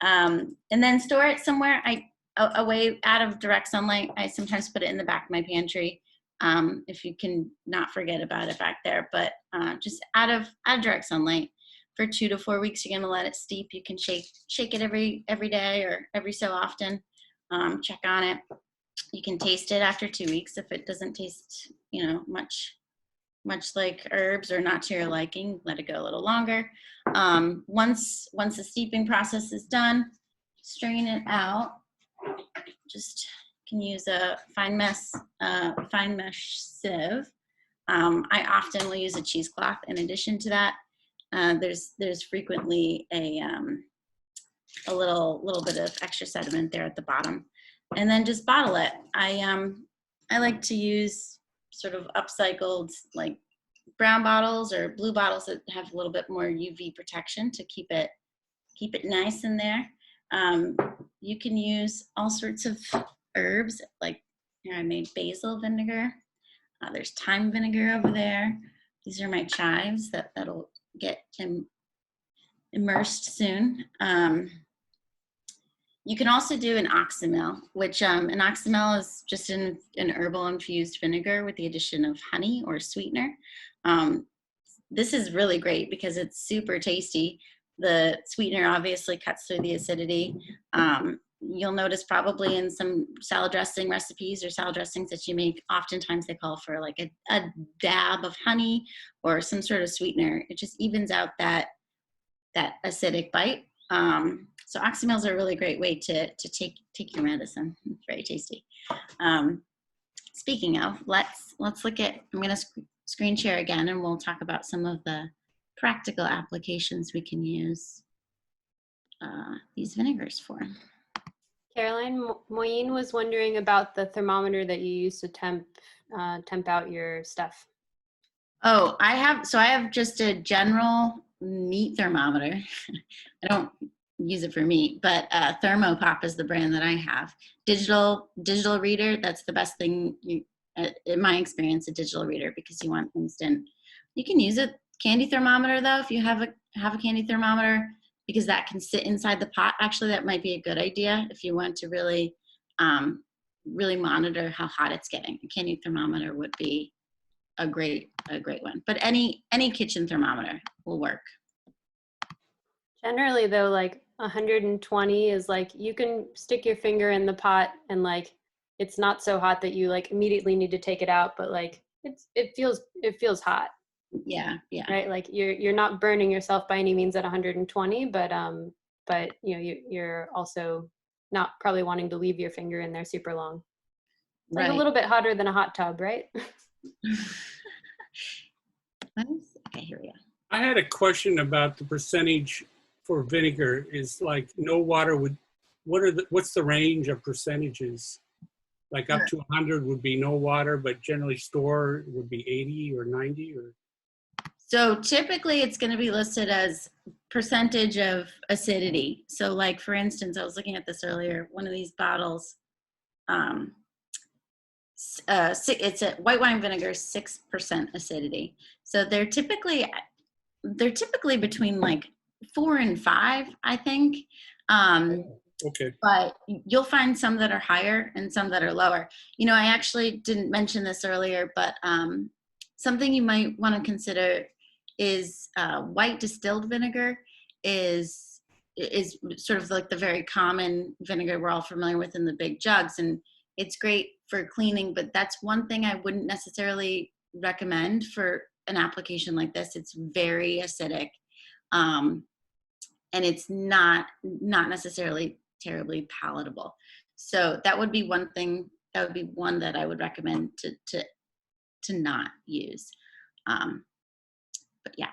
and then store it somewhere away out of direct sunlight. I sometimes put it in the back of my pantry if you can not forget about it back there. But just out of direct sunlight. For 2 to 4 weeks, you're gonna let it steep. You can shake it every day or every so often. Check on it. You can taste it after 2 weeks if it doesn't taste, much like herbs or not to your liking. Let it go a little longer. Once the steeping process is done, strain it out. Just can use a fine mesh sieve. I often will use a cheesecloth in addition to that. There's frequently a little bit of extra sediment there at the bottom, and then just bottle it. I like to use sort of upcycled like brown bottles or blue bottles that have a little bit more UV protection to keep it nice in there. You can use all sorts of herbs, like here I made basil vinegar. There's thyme vinegar over there. These are my chives that'll get immersed soon. You can also do an oxymel, which an oxymel is just an herbal infused vinegar with the addition of honey or sweetener. This is really great because it's super tasty. The sweetener obviously cuts through the acidity. You'll notice probably in some salad dressing recipes or salad dressings that you make, oftentimes they call for like a dab of honey or some sort of sweetener. It just evens out that acidic bite. So oxymels are a really great way to take your medicine. It's very tasty. Speaking of, let's look at, I'm gonna screen share again and we'll talk about some of the practical applications we can use these vinegars for. Caroline, Moyeen was wondering about the thermometer that you use to temp out your stuff. Oh, I have just a general meat thermometer. I don't use it for meat, but Thermopop is the brand that I have. Digital reader, that's the best thing, in my experience, a digital reader, because you want instant. You can use a candy thermometer though, if you have a candy thermometer, because that can sit inside the pot. Actually, that might be a good idea if you want to really monitor how hot it's getting. A candy thermometer would be a great one, but any kitchen thermometer will work. Generally though, like 120 is like, you can stick your finger in the pot and like, it's not so hot that you like immediately need to take it out, but like it feels hot. Yeah, yeah. Right, like you're not burning yourself by any means at 120, but you know you're also not probably wanting to leave your finger in there super long. It's like a little bit hotter than a hot tub, right? Okay, here we go. I had a question about the percentage for vinegar. Is like no water would. What's the range of percentages? Like up to 100 would be no water, but generally store would be 80 or 90 or. So typically it's going to be listed as percentage of acidity. So like, for instance, I was looking at this earlier, one of these bottles, it's a white wine vinegar, 6% acidity. So they're typically between like 4 and 5, I think. Okay. But you'll find some that are higher and some that are lower. You know, I actually didn't mention this earlier, but something you might want to consider is white distilled vinegar is sort of like the very common vinegar we're all familiar with in the big jugs, and it's great for cleaning, but that's one thing I wouldn't necessarily recommend for an application like this. It's very acidic, and it's not necessarily terribly palatable. So that would be one thing. That would be one that I would recommend to not use. But yeah.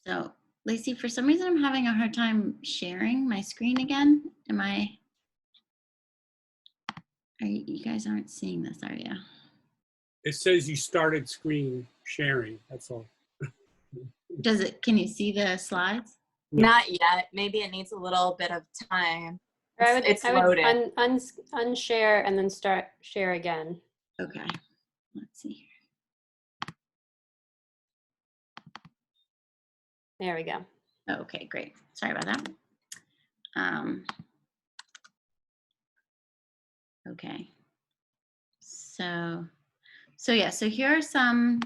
So Lacey, for some reason I'm having a hard time sharing my screen again. You guys aren't seeing this, are you? It says you started screen sharing. That's all. Can you see the slides? Not yet. Maybe it needs a little bit of time. It's I would loaded. unshare and then start share again. Okay, let's see. There we go. Okay, great. Sorry about that. Okay. So yeah, so here are some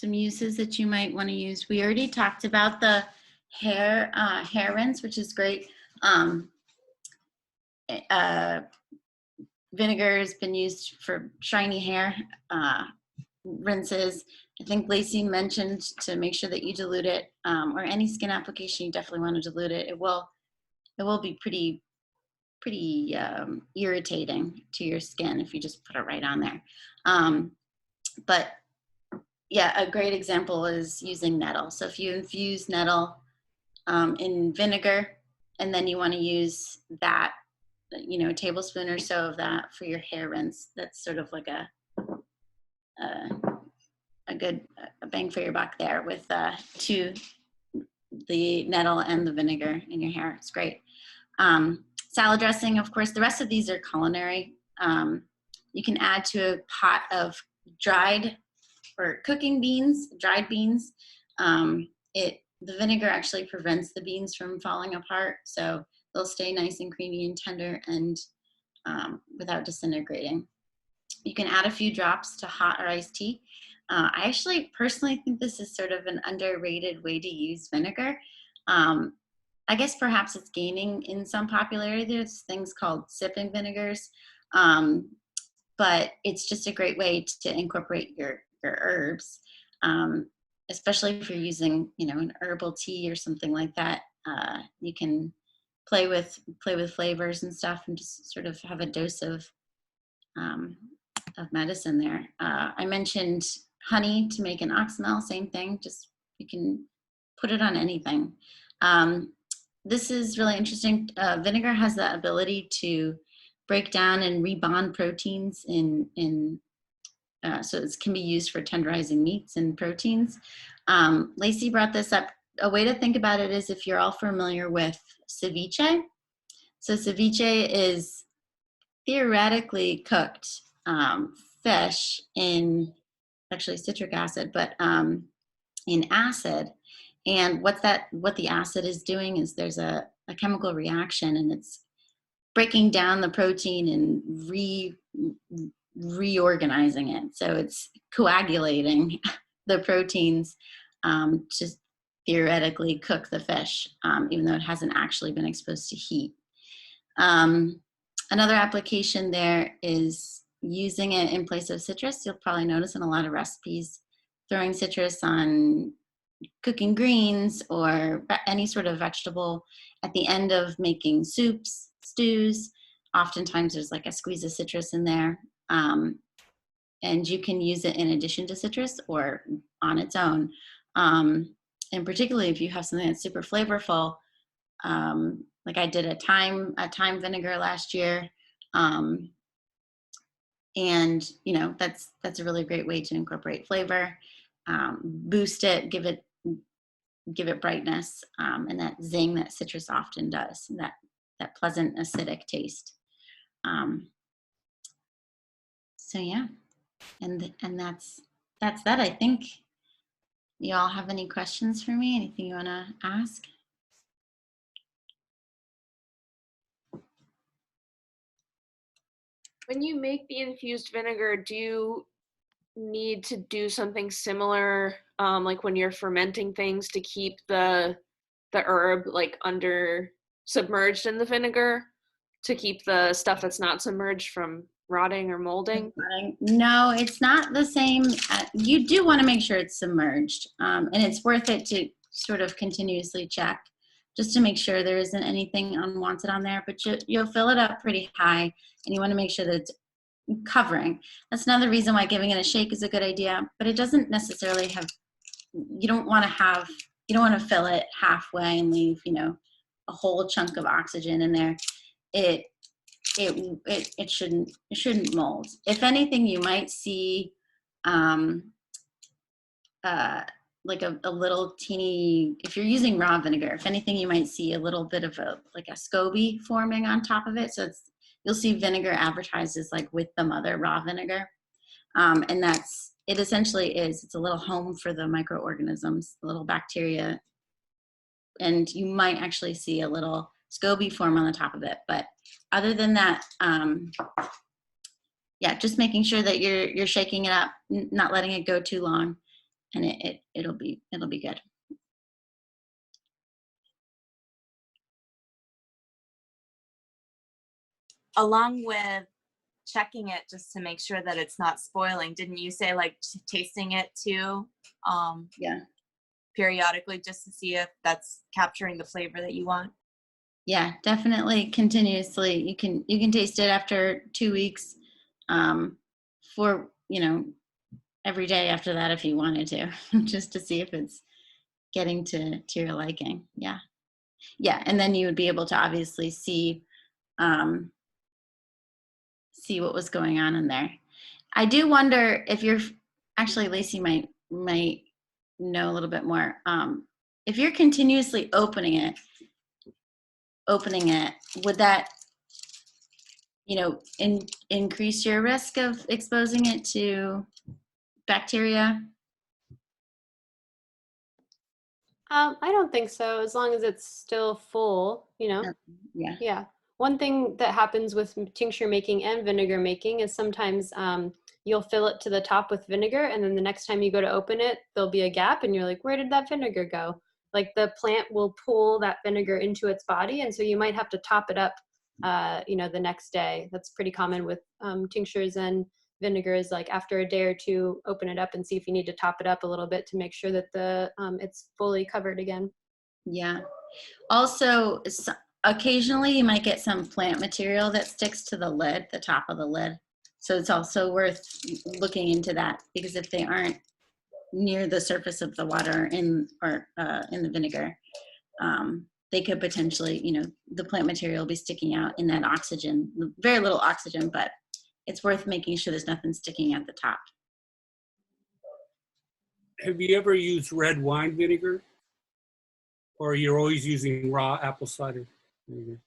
uses that you might want to use. We already talked about the hair rinse, which is great. Vinegar has been used for shiny hair rinses. I think Lacey mentioned to make sure that you dilute it, or any skin application, you definitely want to dilute it. It will be pretty irritating to your skin if you just put it right on there. But yeah, a great example is using nettle. So if you infuse nettle in vinegar, and then you want to use that, you know, a tablespoon or so of that for your hair rinse, that's sort of like a good bang for your buck there with the nettle and the vinegar in your hair. It's great. Salad dressing, of course, the rest of these are culinary. You can add to a pot of dried or cooking beans, dried beans. The vinegar actually prevents the beans from falling apart, so they'll stay nice and creamy and tender and without disintegrating. You can add a few drops to hot or iced tea. I actually personally think this is sort of an underrated way to use vinegar. I guess perhaps it's gaining in some popularity. There's things called sipping vinegars, but it's just a great way to incorporate your herbs, especially if you're using, you know, an herbal tea or something like that. You can play with flavors and stuff, and just sort of have a dose of medicine there. I mentioned honey to make an oxymel, same thing. Just you can put it on anything. This is really interesting. Vinegar has the ability to break down and rebond proteins so it can be used for tenderizing meats and proteins. Lacey brought this up. A way to think about it is if you're all familiar with ceviche. So ceviche is theoretically cooked fish in actually citric acid, but in acid. And what the acid is doing is there's a chemical reaction, and it's breaking down the protein and reorganizing it. So it's coagulating the proteins to theoretically cook the fish, even though it hasn't actually been exposed to heat. Another application there is using it in place of citrus. You'll probably notice in a lot of recipes, throwing citrus on cooking greens or any sort of vegetable at the end of making soups, stews. Oftentimes there's like a squeeze of citrus in there. And you can use it in addition to citrus or on its own. And particularly if you have something that's super flavorful, like I did a thyme vinegar last year. And you know, that's a really great way to incorporate flavor, boost it, give it brightness, and that zing that citrus often does, that pleasant acidic taste. So yeah, and that's that. I think you all have any questions for me? Anything you want to ask? When you make the infused vinegar, do you need to do something similar, like when you're fermenting things, to keep the herb like submerged in the vinegar, to keep the stuff that's not submerged from rotting or molding? No, it's not the same. You do want to make sure it's submerged, and it's worth it to sort of continuously check just to make sure there isn't anything unwanted on there, but you'll fill it up pretty high, and you want to make sure that it's covering. That's another reason why giving it a shake is a good idea, but it doesn't necessarily have, you don't want to fill it halfway and leave, you know, a whole chunk of oxygen in there. It shouldn't mold. If anything, you might see like a little teeny, if you're using raw vinegar, if anything, you might see a little bit of a SCOBY forming on top of it. So you'll see vinegar advertised as like with the mother raw vinegar. And it essentially is, it's a little home for the microorganisms, the little bacteria. And you might actually see a little SCOBY form on the top of it. But other than that, yeah, just making sure that you're shaking it up, not letting it go too long, and it'll be good. Along with checking it just to make sure that it's not spoiling, didn't you say like tasting it too? Yeah. Periodically, just to see if that's capturing the flavor that you want. Yeah, definitely continuously. You can taste it after 2 weeks, for, you know, every day after that if you wanted to, just to see if it's getting to your liking. Yeah. Yeah, and then you would be able to obviously see what was going on in there. I do wonder if actually Lacey might know a little bit more. If you're continuously opening it, would that, you know, increase your risk of exposing it to bacteria? I don't think so, as long as it's still full, you know. Yeah. Yeah. One thing that happens with tincture making and vinegar making is sometimes you'll fill it to the top with vinegar, and then the next time you go to open it, there'll be a gap, and you're like, where did that vinegar go? Like the plant will pull that vinegar into its body, and so you might have to top it up, you know, the next day. That's pretty common with tinctures and vinegars. Like after a day or two, open it up and see if you need to top it up a little bit to make sure that it's fully covered again. Yeah. Also, occasionally you might get some plant material that sticks to the lid, the top of the lid. So it's also worth looking into that, because if they aren't near the surface of the water in the vinegar, they could potentially, you know, the plant material will be sticking out in that oxygen, very little oxygen, but it's worth making sure there's nothing sticking at the top. Have you ever used red wine vinegar? Or you're always using raw apple cider vinegar?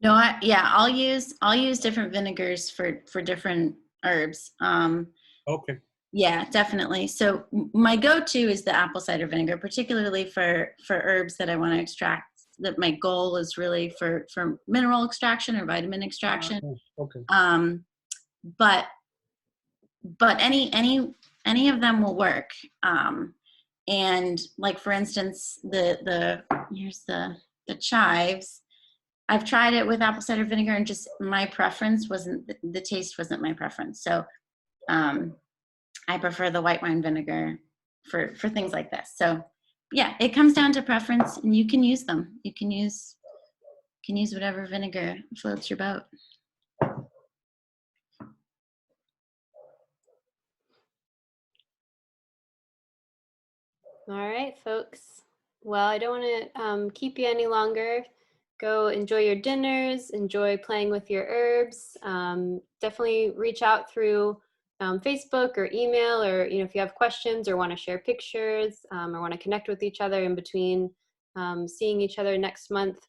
No, I'll use different vinegars for different herbs. Okay. Yeah, definitely. So my go-to is the apple cider vinegar, particularly for herbs that I want to extract. That my goal is really for mineral extraction or vitamin extraction. Okay. But any of them will work. And like for instance, here's the chives. I've tried it with apple cider vinegar, and just my preference wasn't, the taste wasn't my preference. So I prefer the white wine vinegar for things like this. So yeah, it comes down to preference, and you can use them. You can use whatever vinegar floats your boat. All right, folks. Well, I don't want to keep you any longer. Go enjoy your dinners, enjoy playing with your herbs. Definitely reach out through Facebook or email, or if you have questions or want to share pictures or want to connect with each other in between seeing each other next month.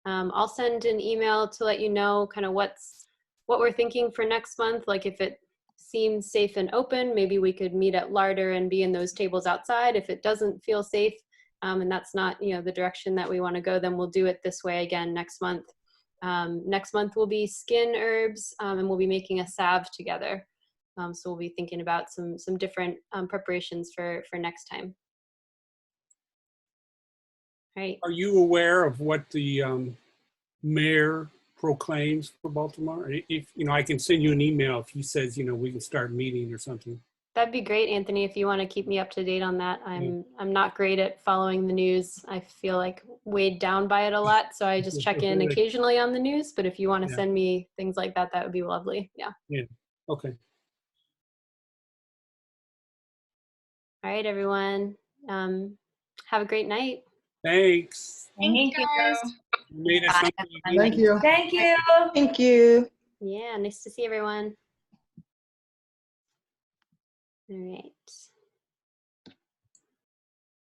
I'll send an email to let you know kind of what we're thinking for next month. Like if it seems safe and open, maybe we could meet at Larder and be in those tables outside. If it doesn't feel safe and that's not the direction that we want to go, then we'll do it this way again next month. Next month will be skin herbs and we'll be making a salve together. So we'll be thinking about some different preparations for next time. All right. Are you aware of what the mayor proclaims for Baltimore? If I can send you an email if he says we can start meeting or something. That'd be great, Anthony, if you want to keep me up to date on that. I'm not great at following the news. I feel like weighed down by it a lot, so I just check in occasionally on the news. But if you want to send me things like that, that would be lovely. Yeah. Yeah. Okay. All right, everyone. Have a great night. Thanks. Thank you. You made us something to do. Thank you. Thank you. Thank you. Yeah, nice to see everyone. All right.